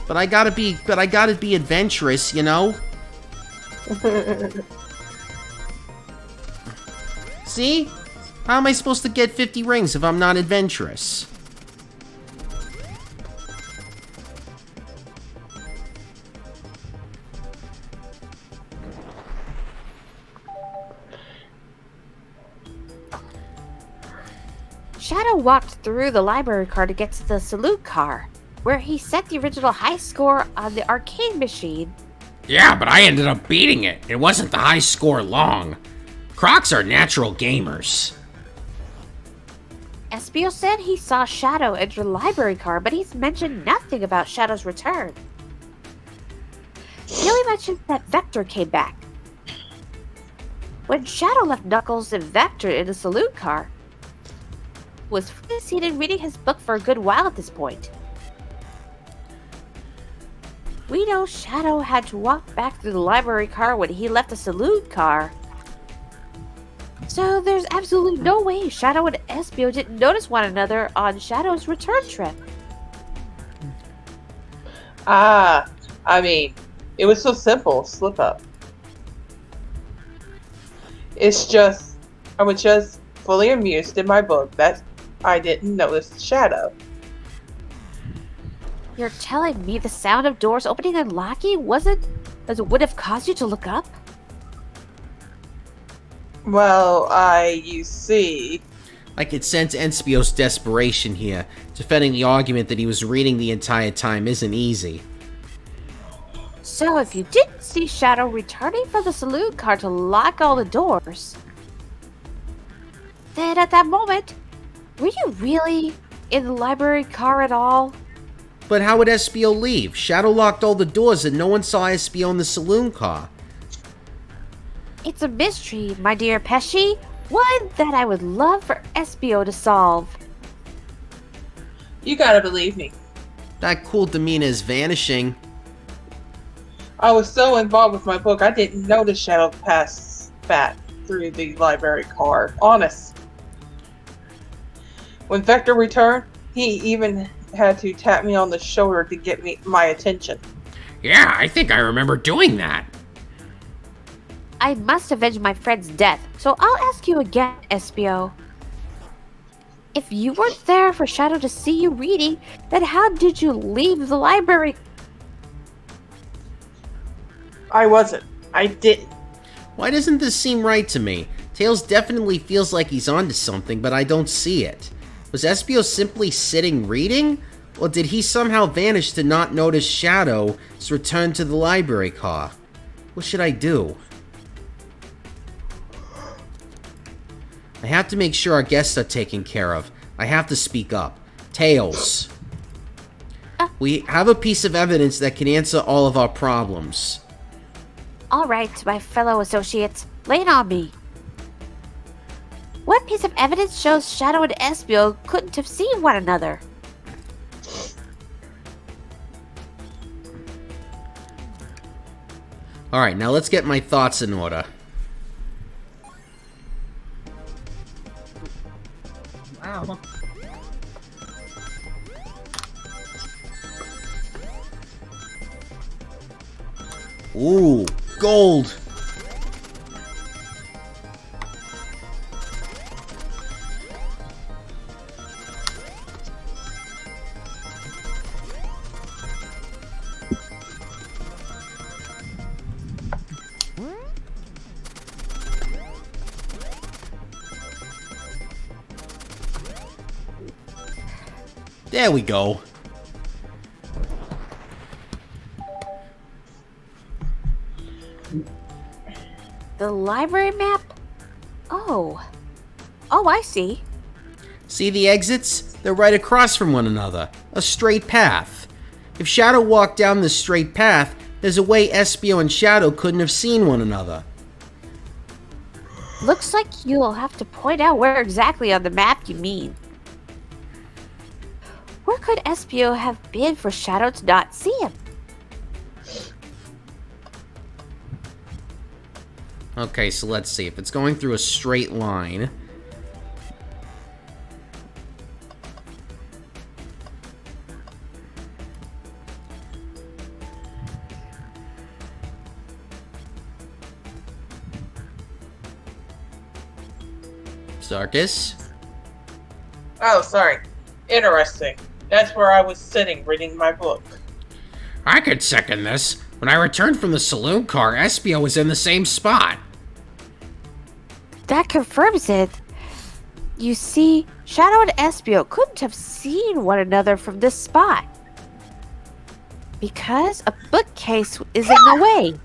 But I gotta be adventurous, you know? See? How am I supposed to get 50 rings if I'm not adventurous? Shadow walked through the library car to get to the salute car, where he set the original high score on the arcade machine. Yeah, but I ended up beating it. It wasn't the high score long. Crocs are natural gamers. Espio said he saw Shadow enter the library car, but he's mentioned nothing about Shadow's return. He only mentioned that Vector came back. When Shadow left Knuckles and Vector in the salute car, was fully seated reading his book for a good while at this point. We know Shadow had to walk back through the library car when he left the salute car. So there's absolutely no way Shadow and Espio didn't notice one another on Shadow's return trip. I mean, it was so simple, slip up. It's just, I was just fully amused in my book that I didn't notice Shadow. You're telling me the sound of doors opening and locking wasn't as it would have caused you to look up? Well, you see. I could sense Espio's desperation here. Defending the argument that he was reading the entire time isn't easy. So if you didn't see Shadow returning from the saloon car to lock all the doors, then at that moment, were you really in the library car at all? But how would Espio leave? Shadow locked all the doors and no one saw Espio in the saloon car. It's a mystery, my dear Pesci. One that I would love for Espio to solve. You gotta believe me. That cool demeanor is vanishing. I was so involved with my book, I didn't notice Shadow pass back through the library car. Honest. When Vector returned, he even had to tap me on the shoulder to get my attention. Yeah, I think I remember doing that. I must avenge my friend's death, so I'll ask you again, Espio. If you weren't there for Shadow to see you reading, then how did you leave the library? I wasn't. I didn't. Why doesn't this seem right to me? Tails definitely feels like he's onto something, but I don't see it. Was Espio simply sitting reading? Or did he somehow vanish to not notice Shadow's return to the library car? What should I do? I have to make sure our guests are taken care of. I have to speak up. Tails. We have a piece of evidence that can answer all of our problems. All right, my fellow associates, lay it on me. What piece of evidence shows Shadow and Espio couldn't have seen one another? Alright, now let's get my thoughts in order. Wow. Ooh, gold! There we go. The library map? Oh, I see. See the exits? They're right across from one another. A straight path. If Shadow walked down this straight path, there's a way Espio and Shadow couldn't have seen one another. Looks like you'll have to point out where exactly on the map you mean. Where could Espio have been for Shadow to not see him? Okay, so let's see. If it's going through a straight line... Zarkus? Oh, sorry. Interesting. That's where I was sitting reading my book. I could second this. When I returned from the saloon car, Espio was in the same spot. That confirms it. You see, Shadow and Espio couldn't have seen one another from this spot. Because a bookcase is in the way.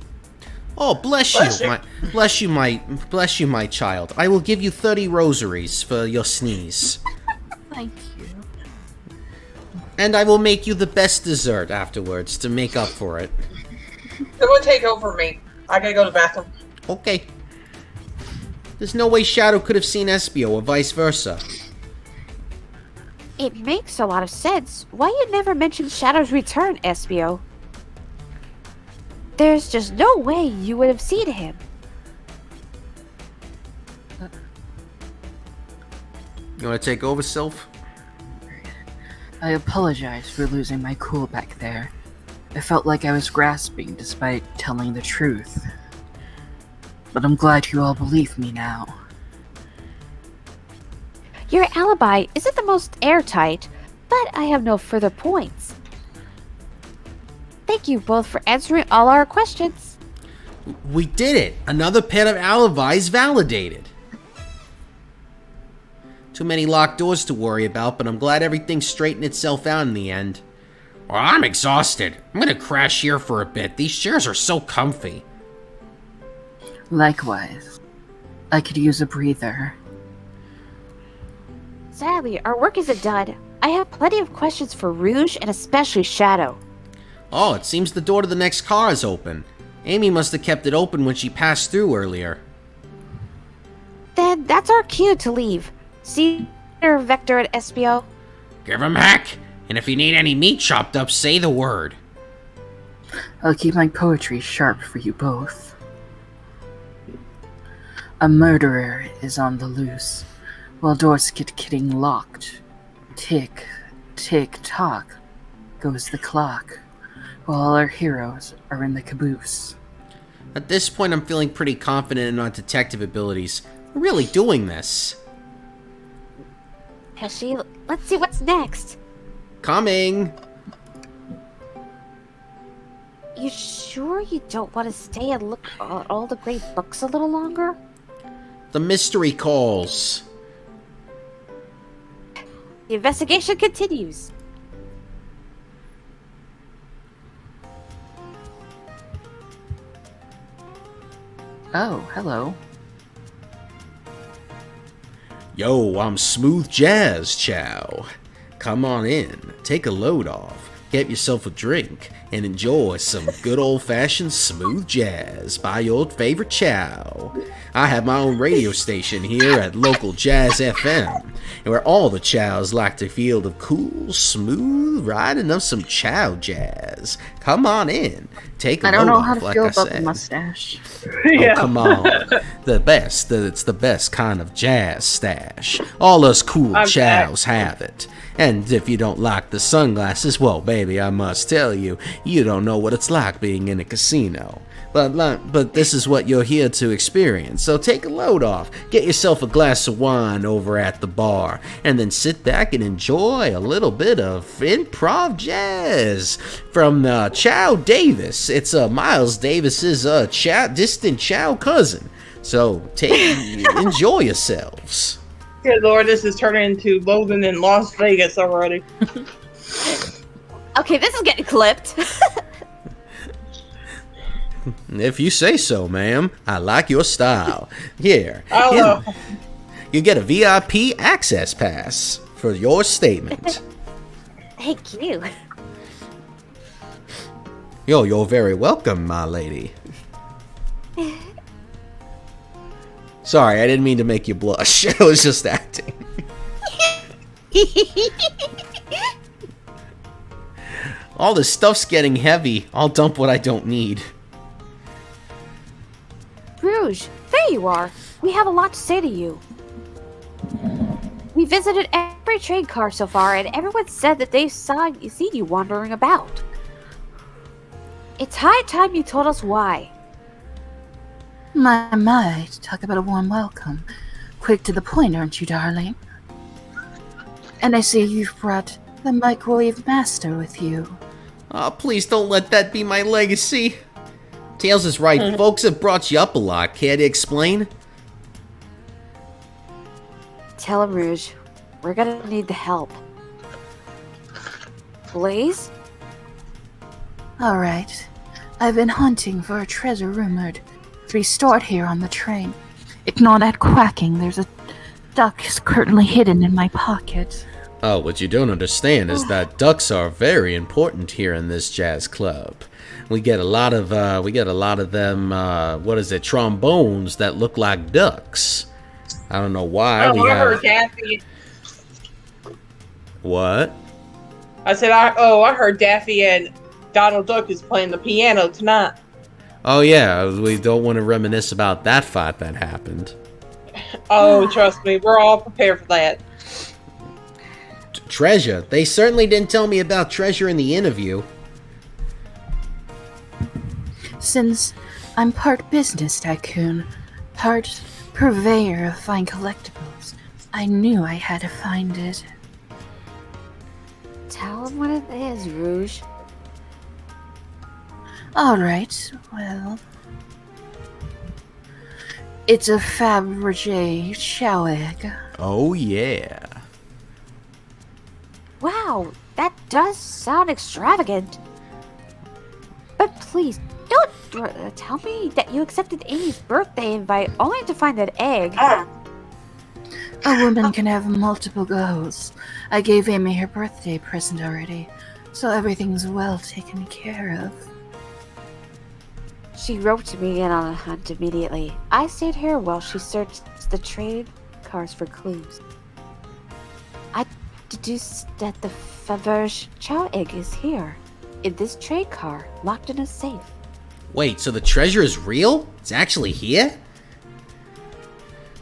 Oh, bless you, my child. I will give you 30 rosaries for your sneeze. Thank you. And I will make you the best dessert afterwards to make up for it. Someone take over me. I gotta go to the bathroom. Okay. There's no way Shadow could have seen Espio or vice versa. It makes a lot of sense. Why you never mentioned Shadow's return, Espio? There's just no way you would have seen him. You want to take over, Sylph? I apologize for losing my cool back there. I felt like I was grasping despite telling the truth. But I'm glad you all believe me now. Your alibi isn't the most airtight, but I have no further points. Thank you both for answering all our questions. We did it! Another pair of alibis validated. Too many locked doors to worry about, but I'm glad everything straightened itself out in the end. Well, I'm exhausted. I'm gonna crash here for a bit. These chairs are so comfy. Likewise. I could use a breather. Sadly, our work isn't done. I have plenty of questions for Rouge and especially Shadow. Oh, it seems the door to the next car is open. Amy must have kept it open when she passed through earlier. Then that's our cue to leave. See you later, Vector and Espio. Give him heck. And if you need any meat chopped up, say the word. I'll keep my poetry sharp for you both. A murderer is on the loose, while doors get getting locked. Tick, tick, tock goes the clock, while all our heroes are in the caboose. At this point, I'm feeling pretty confident in our detective abilities. We're really doing this. Pesci, let's see what's next. Coming! You sure you don't want to stay and look at all the great books a little longer? The mystery calls. The investigation continues. Oh, hello. Yo, I'm Smooth Jazz Chow. Come on in, take a load off, get yourself a drink, and enjoy some good old-fashioned smooth jazz by your favorite Chow. I have my own radio station here at Local Jazz FM, where all the Chows like to feel the cool, smooth riding of some Chow jazz. Come on in, take a I don't load know off, how to like feel I about said. the mustache. Oh, come on. The best. It's the best kind of jazz stash. All us cool chows have it. And if you don't like the sunglasses, well, baby, I must tell you, you don't know what it's like being in a casino. But this is what you're here to experience. So take a load off, get yourself a glass of wine over at the bar, and then sit back and enjoy a little bit of improv jazz from Chow Davis. It's Miles Davis's distant Chow cousin. So enjoy yourselves. Good Lord, this is turning into Logan in Las Vegas already. Okay, this is getting clipped. If you say so, ma'am. I like your style. Here, Oh, you get a VIP access pass for your statement. Thank you. You're very welcome, my lady. Sorry, I didn't mean to make you blush. I was just acting. All this stuff's getting heavy. I'll dump what I don't need. Rouge, there you are. We have a lot to say to you. We visited every trade car so far, and everyone said that they've seen you wandering about. It's high time you told us why. My, talk about a warm welcome. Quick to the point, aren't you, darling? And I see you've brought the microwave master with you. Oh, please don't let that be my legacy. Tails is right. Folks have brought you up a lot. Care to explain? Tell him, Rouge. We're gonna need the help. Blaze? Alright. I've been hunting for a treasure rumored to be stored here on the train. Ignore that quacking. There's a duck currently hidden in my pocket. Oh, what you don't understand is that ducks are very important here in this jazz club. We get a lot of them. Trombones that look like ducks. I don't know why. I heard Daffy. What? I said, I heard Daffy and Donald Duck is playing the piano tonight. Oh yeah, we don't want to reminisce about that fight that happened. Oh, trust me, we're all prepared for that. Treasure. They certainly didn't tell me about treasure in the interview. Since I'm part business tycoon, part purveyor of fine collectibles, I knew I had to find it. Tell him what it is, Rouge. Alright, well, It's a Fabergé chow egg. Oh, yeah. Wow, that does sound extravagant. But please, don't tell me that you accepted Amy's birthday invite only to find that egg. A woman can have multiple goals. I gave Amy her birthday present already, so everything's well taken care of. She roped me in on a hunt immediately. I stayed here while she searched the trade cars for clues. I deduced that the Faberge chow egg is here, in this trade car, locked in a safe. Wait, so the treasure is real? It's actually here?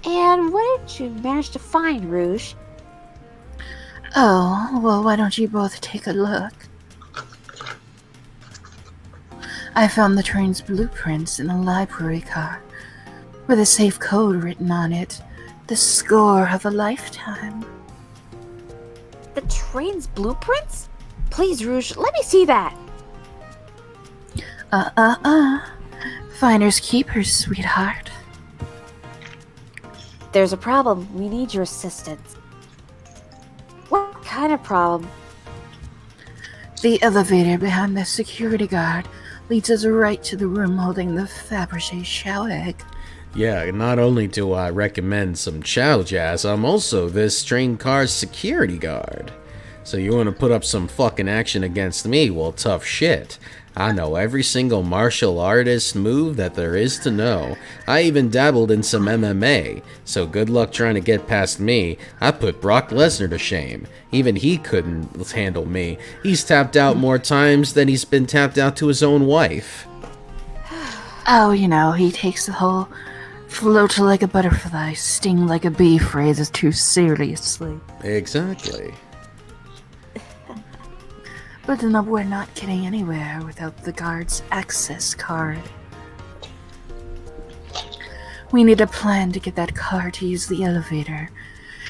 And what did you manage to find, Rouge? Oh, well, why don't you both take a look? I found the train's blueprints in a library car, with a safe code written on it. The score of a lifetime. The train's blueprints? Please, Rouge, let me see that. Finders keepers, sweetheart. There's a problem. We need your assistance. What kind of problem? The elevator behind the security guard leads us right to the room holding the Fabergé chow egg. Yeah, not only do I recommend some chow jazz, I'm also this train car's security guard. So you want to put up some fucking action against me? Well, tough shit. I know every single martial artist move that there is to know. I even dabbled in some MMA, so good luck trying to get past me. I put Brock Lesnar to shame. Even he couldn't handle me. He's tapped out more times than he's been tapped out to his own wife. Oh, you know, he takes the whole float like a butterfly, sting like a bee phrases too seriously. Exactly. But no, we're not getting anywhere without the guard's access card. We need a plan to get that card to use the elevator,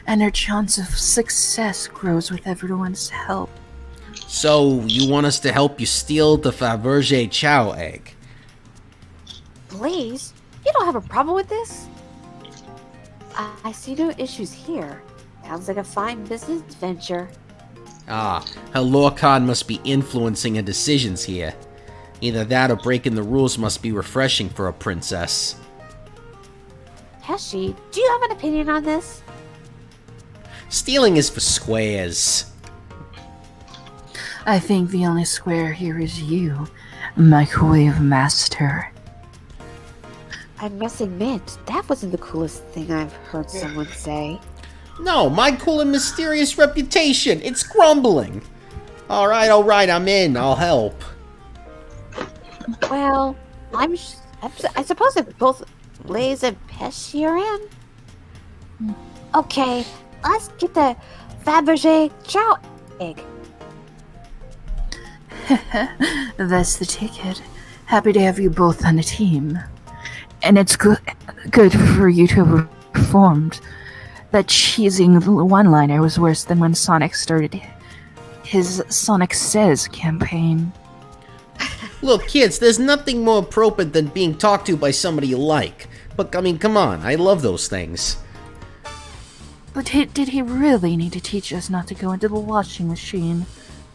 and our chance of success grows with everyone's help. So, you want us to help you steal the Fabergé chow egg? Blaze, you don't have a problem with this? I see no issues here. Sounds like a fine business venture. Ah, Halorcon must be influencing her decisions here. Either that or breaking the rules must be refreshing for a princess. Heshi, do you have an opinion on this? Stealing is for squares. I think the only square here is you, Microwave Master. I must admit, that wasn't the coolest thing I've heard someone say. No, my cool and mysterious reputation, it's crumbling. Alright, I'm in, I'll help. Well, I suppose if both Blaze and Pesci are in. Okay, let's get the Fabergé chow egg. That's the ticket. Happy to have you both on a team. And it's good for you to have reformed. That cheesy one-liner was worse than when Sonic started his Sonic Says campaign. Look, kids, there's nothing more appropriate than being talked to by somebody you like. But, I mean, come on, I love those things. But did he really need to teach us not to go into the washing machine?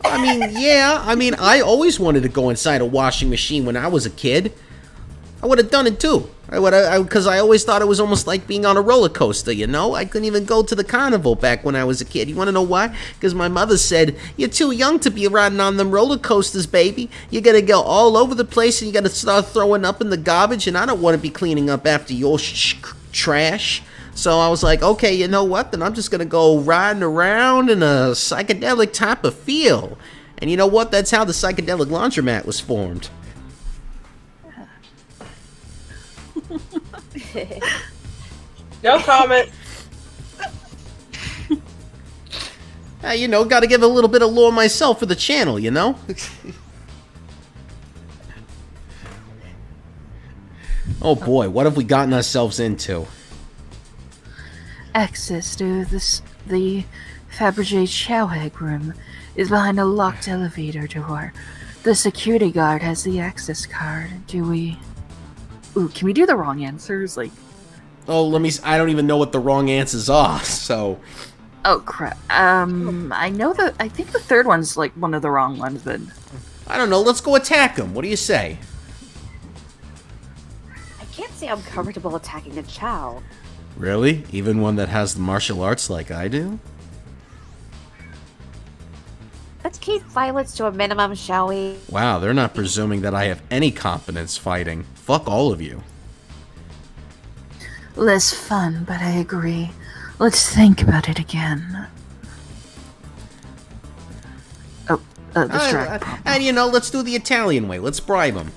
I mean, yeah, I always wanted to go inside a washing machine when I was a kid. I would have done it too. Because I always thought it was almost like being on a roller coaster, you know? I couldn't even go to the carnival back when I was a kid. You want to know why? Because my mother said, you're too young to be riding on them roller coasters, baby. You gotta go all over the place and you gotta start throwing up in the garbage, and I don't want to be cleaning up after your trash. So I was like, okay, you know what? Then I'm just gonna go riding around in a psychedelic type of feel. And you know what? That's how the psychedelic laundromat was formed. No comment. You know, gotta give a little bit of lore myself for the channel, you know? Oh boy, what have we gotten ourselves into? Access to the Fabergé chow egg room is behind a locked elevator door. The security guard has the access card. Do we... Ooh, can we do the wrong answers? Like, Oh, I don't even know what the wrong answers are, so... Oh crap. I think the third one's like one of the wrong ones, but I don't know, let's go attack him. What do you say? I can't say I'm comfortable attacking a Chow. Really? Even one that has the martial arts like I do? Let's keep violence to a minimum, shall we? Wow, they're not presuming that I have any competence fighting. Fuck all of you. Less fun, but I agree. Let's think about it again. Oh, distract. And you know, let's do the Italian way. Let's bribe him.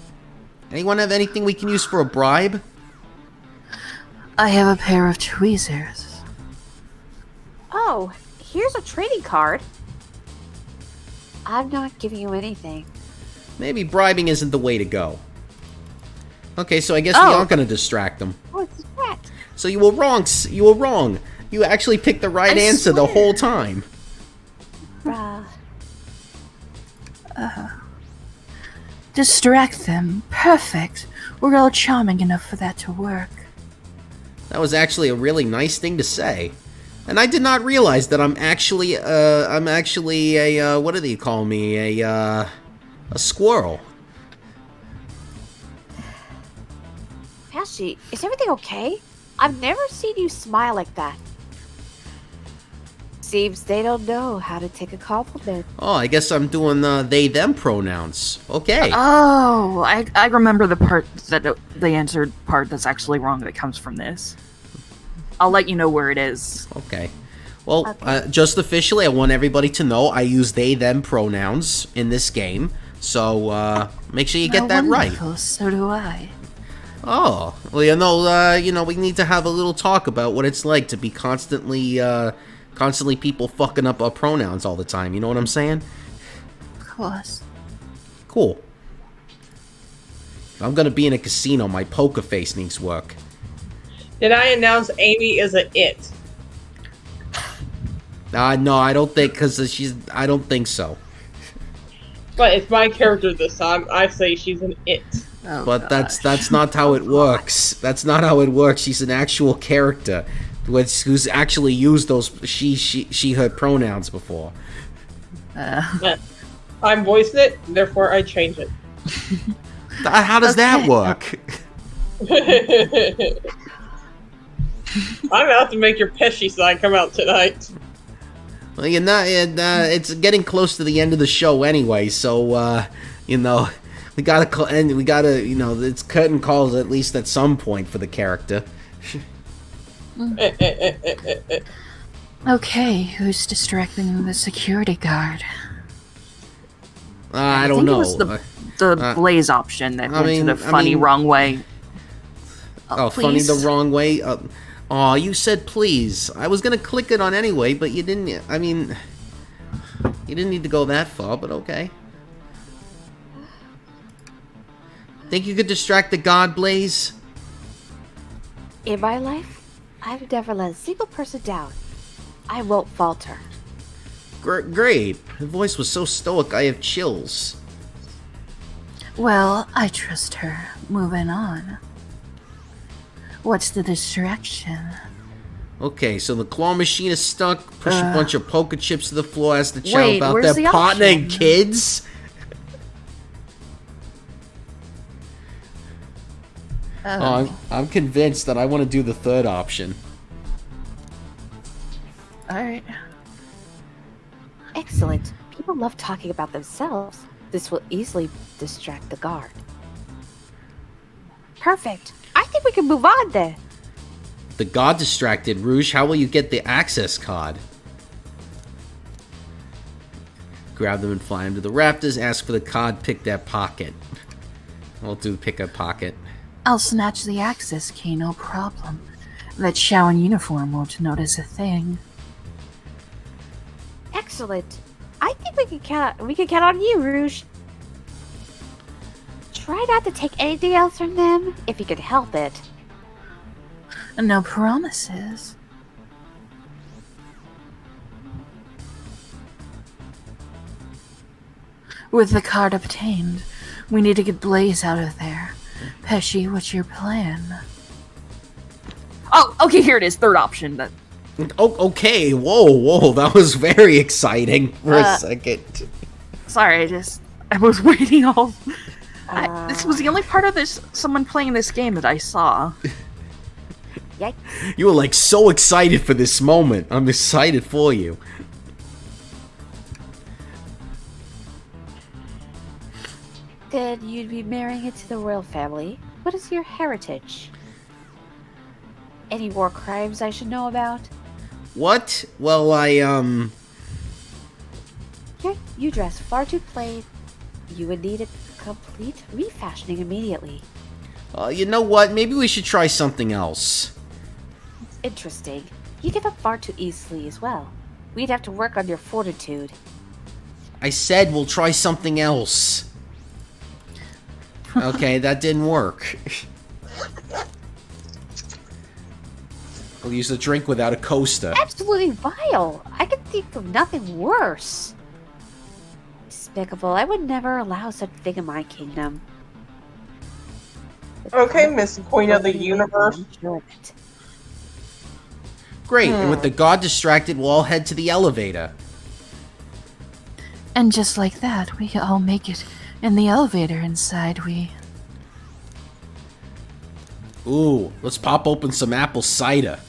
Anyone have anything we can use for a bribe? I have a pair of tweezers. Oh, here's a trading card. I'm not giving you anything. Maybe bribing isn't the way to go. Okay, so I guess we Oh. aren't going to distract them. Oh, it's a threat. So you were wrong. You were wrong. You actually picked the right answer the whole time. Distract them. Perfect. We're all charming enough for that to work. That was actually a really nice thing to say. And I did not realize that I'm actually a, what do they call me? A squirrel. Pesci, is everything okay? I've never seen you smile like that. Seems they don't know how to take a compliment. Oh, I guess I'm doing they, them pronouns. Okay. oh, I remember the part that the answered part that's actually wrong that comes from this. I'll let you know where it is. Okay. Well, just officially, I want everybody to know I use they, them pronouns in this game. So, make sure you get that right. Wonderful, so do I. Oh, well, you know, we need to have a little talk about what it's like to be constantly people fucking up our pronouns all the time. You know what I'm saying? Of course. Cool. If I'm gonna be in a casino, my poker face needs work. Did I announce Amy is an it? No, I don't think, I don't think so. But it's my character this time. I say she's an it. Oh, But that's not how it works. That's not how it works. She's an actual character, who's actually used those she her pronouns before. I'm voicing it, therefore I change it. How does that work? I'm about to make your Pesci side come out tonight. Well, you're not. It's getting close to the end of the show anyway, so you know, we gotta, you know, it's curtain calls at least at some point for the character. Okay, who's distracting the security guard? I don't think know. It was the Blaze option that went mean- to the funny wrong way. Oh, funny the wrong way. Oh, you said please. I was gonna click it on anyway, but you didn't. I mean, you didn't need to go that far, but okay. Think you could distract the god, Blaze? In my life, I've never let a single person down. I won't falter. Great. Her voice was so stoic, I have chills. Well, I trust her. Moving on. What's the distraction? Okay, so the claw machine is stuck. Push a bunch of poker chips to the floor. Ask the child Wait, about where's their the partner and option? kids. I'm convinced that I want to do the third option. Alright. Excellent. People love talking about themselves. This will easily distract the guard. Perfect. I think we can move on then. The god distracted. Rouge, how will you get the access card? Grab them and fly them to the raptors. Ask for the card. Pick their pocket. I'll do pick a pocket. I'll snatch the access key, no problem. That Shao in uniform won't notice a thing. Excellent. I think we can count on you, Rouge. Try not to take anything else from them if you can help it. No promises. With the card obtained, we need to get Blaze out of there. Pesci, what's your plan? Oh, okay, here it is. Third option. That Oh, okay. Whoa, that was very exciting for a second. Sorry, I was waiting all. This was the only part of someone playing this game that I saw. Yikes. You were like so excited for this moment. I'm excited for you. Then you'd be marrying into the royal family. What is your heritage? Any war crimes I should know about? What? Well, You dress far too plain. You would need a complete refashioning immediately. You know what? Maybe we should try something else. Interesting. You give up far too easily as well. We'd have to work on your fortitude. I said we'll try something else. Okay, that didn't work. We'll use a drink without a coaster. Absolutely vile! I can think of nothing worse. Despicable. I would never allow such a thing in my kingdom. Okay, Miss Queen of the Universe. Great, and with the god distracted, we'll all head to the elevator. And just like that, we all make it in the elevator inside. Ooh, let's pop open some apple cider.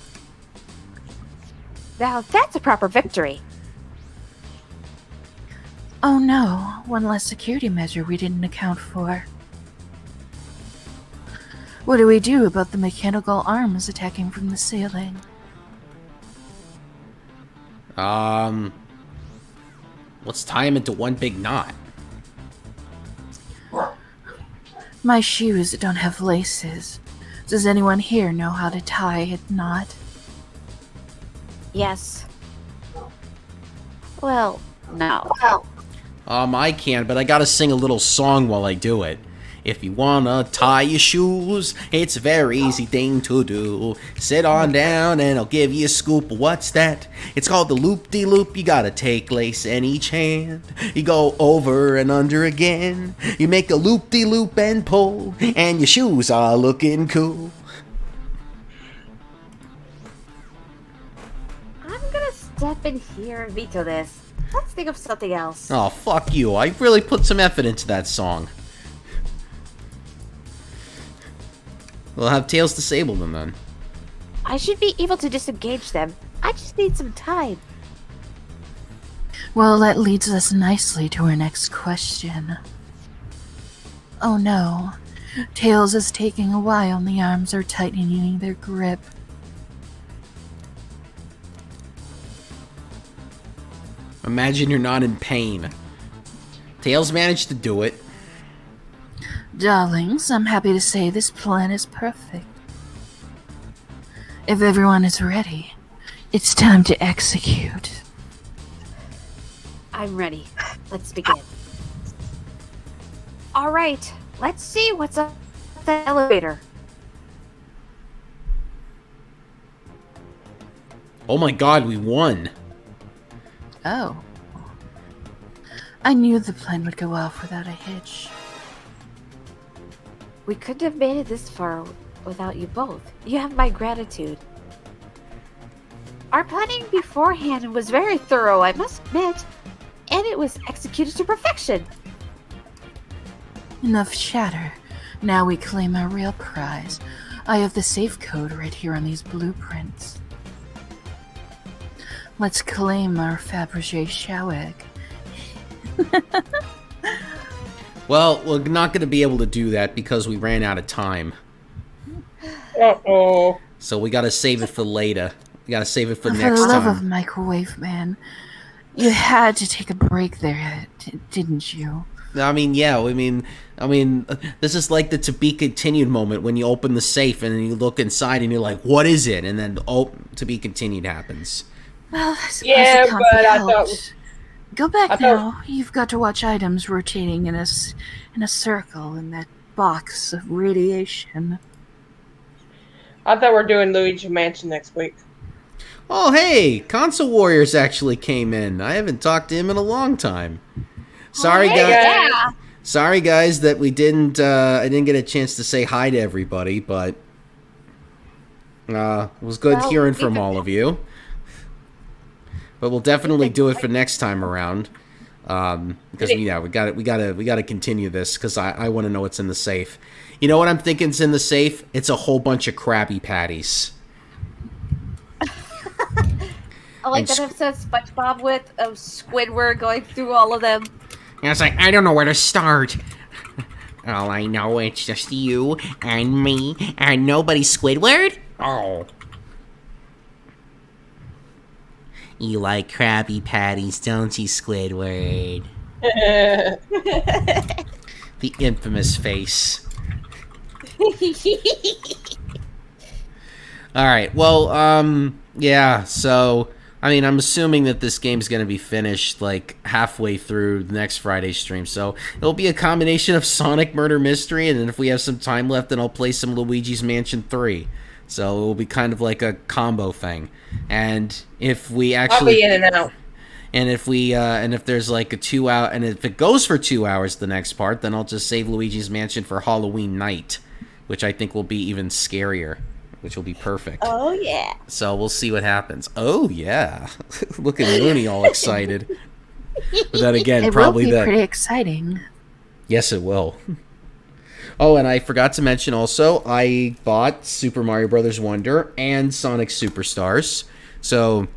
Now that's a proper victory. Oh no, one less security measure we didn't account for. What do we do about the mechanical arms attacking from the ceiling? Let's tie him into one big knot. My shoes don't have laces. Does anyone here know how to tie a knot? Yes. Well, no. I can, but I gotta sing a little song while I do it. If you wanna tie your shoes, it's a very easy thing to do. Sit on down and I'll give you a scoop. What's that? It's called the loop-de-loop. You gotta take lace in each hand. You go over and under again. You make a loop-de-loop and pull, and your shoes are looking cool. I'm gonna step in here and veto this. Let's think of something else. Oh, fuck you. I really put some effort into that song. We'll have Tails disable them then. I should be able to disengage them. I just need some time. Well, that leads us nicely to our next question. Oh no. Tails is taking a while and the arms are tightening their grip. Imagine you're not in pain. Tails managed to do it. Darlings, I'm happy to say this plan is perfect. If everyone is ready, it's time to execute. I'm ready. Let's begin. Alright, let's see what's up the elevator. Oh my god, we won. Oh. I knew the plan would go off without a hitch. We couldn't have made it this far without you both. You have my gratitude. Our planning beforehand was very thorough, I must admit, and it was executed to perfection. Enough chatter. Now we claim our real prize. I have the safe code right here on these blueprints. Let's claim our Fabergé Shaweg. Well, we're not going to be able to do that because we ran out of time. Uh-oh. So we got to save it for later. We got to save it for For next the love of time. Microwave Man, you had to take a break there, didn't you? I mean, yeah. I mean, this is like the to be continued moment when you open the safe and you look inside and you're like, "What is it?" And then, oh, to be continued happens. Well, I suppose Yeah, it can't but be I helped. thought- Go back I thought- now. You've got to watch items rotating in a circle in that box of radiation. I thought we were doing Luigi Mansion next week. Oh, hey, Console Warriors actually came in. I haven't talked to him in a long time. Sorry, hey, guys. guys. Sorry, guys, that we didn't. I didn't get a chance to say hi to everybody, but It was good Well, hearing we from could- all of you. But we'll definitely do it for next time around. Because we gotta continue this because I want to know what's in the safe. You know what I'm thinking's in the safe? It's a whole bunch of Krabby Patties. I like And that episode of SpongeBob with Squidward going through all of them. And it's like, I don't know where to start. All I know, it's just you and me and nobody, Squidward? Oh. You like Krabby Patties, don't you, Squidward? The infamous face. Alright, well, yeah, so, I mean, I'm assuming that this game's gonna be finished, like, halfway through next Friday's stream, so it'll be a combination of Sonic Murder Mystery, and then if we have some time left, then I'll play some Luigi's Mansion 3. So it will be kind of like a combo thing. And if we I'll actually... be in and out. And if we, and if there's like a 2 hour, and if it goes for 2 hours, the next part, then I'll just save Luigi's Mansion for Halloween night, which I think will be even scarier, which will be perfect. Oh yeah. So we'll see what happens. Oh yeah, look at Looney all excited. But then again, It probably will be that. pretty exciting. Yes, it will. Oh, and I forgot to mention also, I bought Super Mario Bros. Wonder and Sonic Superstars. So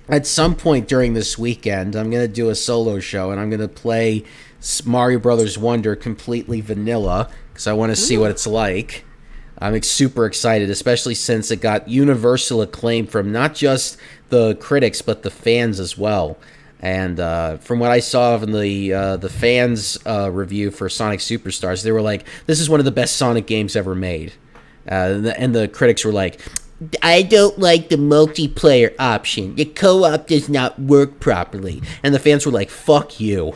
at some point during this weekend, I'm going to do a solo show, and I'm going to play Mario Brothers Wonder completely vanilla, because I want to see what it's like. I'm super excited, especially since it got universal acclaim from not just the critics, but the fans as well. And from what I saw in the fans' review for Sonic Superstars, they were like, this is one of the best Sonic games ever made. And the critics were like, I don't like the multiplayer option. The co-op does not work properly. And the fans were like, fuck you.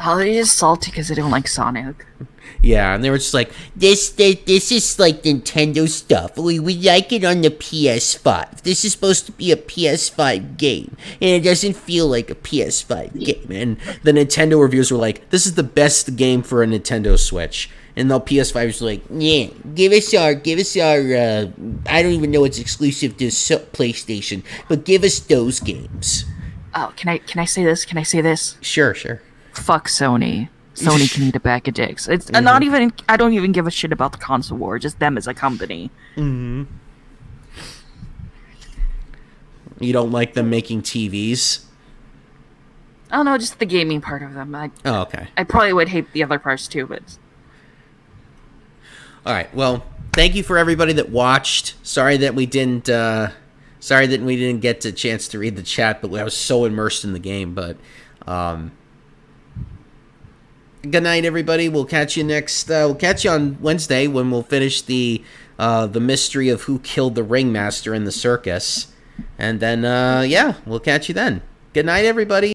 Oh, they're just salty because they don't like Sonic. Yeah, and they were just like, this is like Nintendo stuff. We like it on the PS5. This is supposed to be a PS5 game, and it doesn't feel like a PS5 game. And the Nintendo reviews were like, this is the best game for a Nintendo Switch. And the PS5 was like, yeah, give us our, I don't even know it's exclusive to PlayStation, but give us those games. Oh, can I say this? Can I say this? Sure. Fuck Sony. Sony can eat a bag of dicks. It's not even. I don't even give a shit about the console war. Just them as a company. Mm-hmm. You don't like them making TVs? I don't know, just the gaming part of them. Oh, okay. I probably would hate the other parts too, but All right. Well, thank you for everybody that watched. Sorry that we didn't get a chance to read the chat, but I was so immersed in the game. But good night, everybody. We'll catch you next. We'll catch you on Wednesday when we'll finish the mystery of who killed the ringmaster in the circus, and then yeah, we'll catch you then. Good night, everybody.